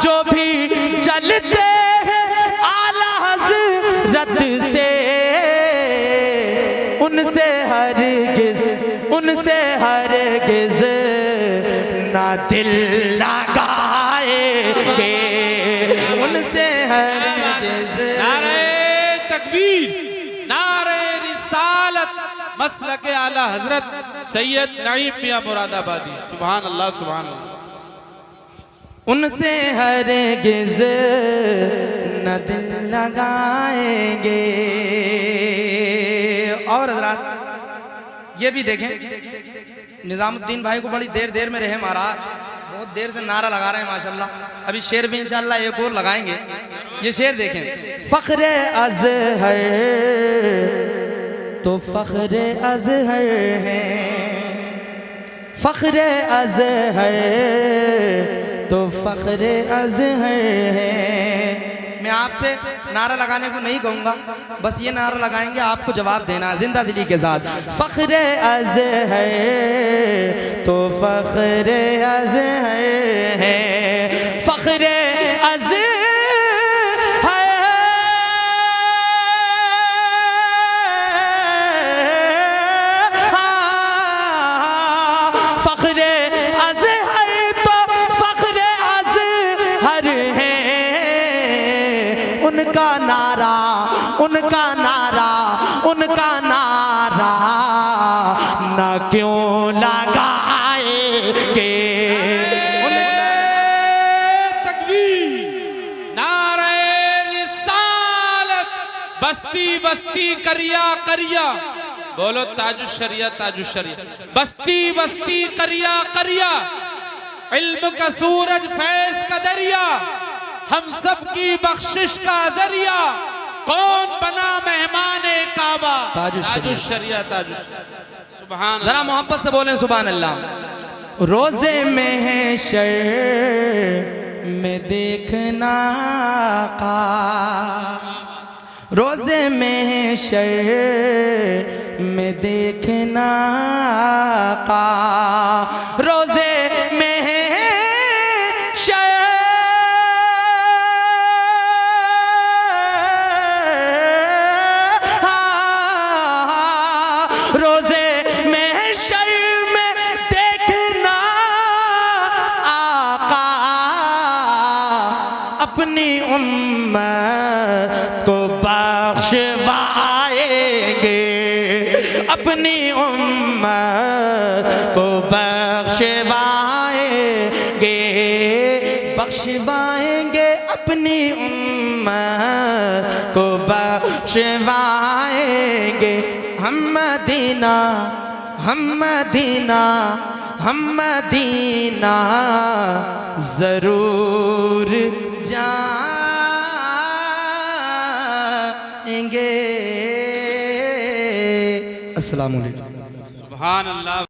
जो भी जलते हैं आला हजरत से, उनसे हरगिज़ ना दिल लगाएंगे, उनसे हरगिज़। नारे तकबीर, नारे रिसालत, मसलक आला हजरत सैयद नईम मियां मुरादाबादी। सुभान अल्लाह, सुभान अल्लाह। उनसे हरगिज़ न दिल लगाएंगे। और हजरात ये भी देखें, निज़ामुद्दीन भाई को बड़ी देर में रहम आ रहा है, बहुत देर से नारा लगा रहे हैं माशाल्लाह। अभी शेर भी इंशाल्लाह एक और लगाएंगे। ये शेर देखें, फ़ख्र अज़हर तो फ़ख्र अज़हर है, फ़ख्र अज़हर तो फ़ख्र अज़हर है। मैं आपसे नारा लगाने को नहीं कहूँगा, बस ये नारा लगाएंगे, आपको जवाब देना जिंदा दिली के साथ। फ़ख्र अज़हर तो फ़ख्र अज़हर है, फ़ख्र अज़हर फ़ख्र अज़हर तो फ़ख्र अज़हर है। उनका नारा, उनका नारा, उनका नारा ना क्यों लगाएंगे। तकबीर, नारे रिसालत, बस्ती बस्ती करिया करिया, बोलो ताजुश शरिया, ताजुश शरिया। बस्ती बस्ती करिया करिया, इल्म का सूरज फैज का दरिया, हम सब की बख्शिश का जरिया, कौन बना मेहमाने काबा। ताजुश शरिया, ताजुश। सुभान जरा मोहब्बत से बोलें सुभान अल्लाह। रोजे महशर में देखना का, रोजे महशर में देखना का, रोजे रोज़े महशर में देखना आका, अपनी उम्मत को बख्शवाएंगे, अपनी उम्मत को बख्शवाएंगे, बख्शवाएंगे अपनी उम्मत को बख्शवाएंगे। हम मदीना, हम मदीना, हम मदीना ज़रूर जाएंगे। अस्सलामु अलैकुम। सुभान अल्लाह।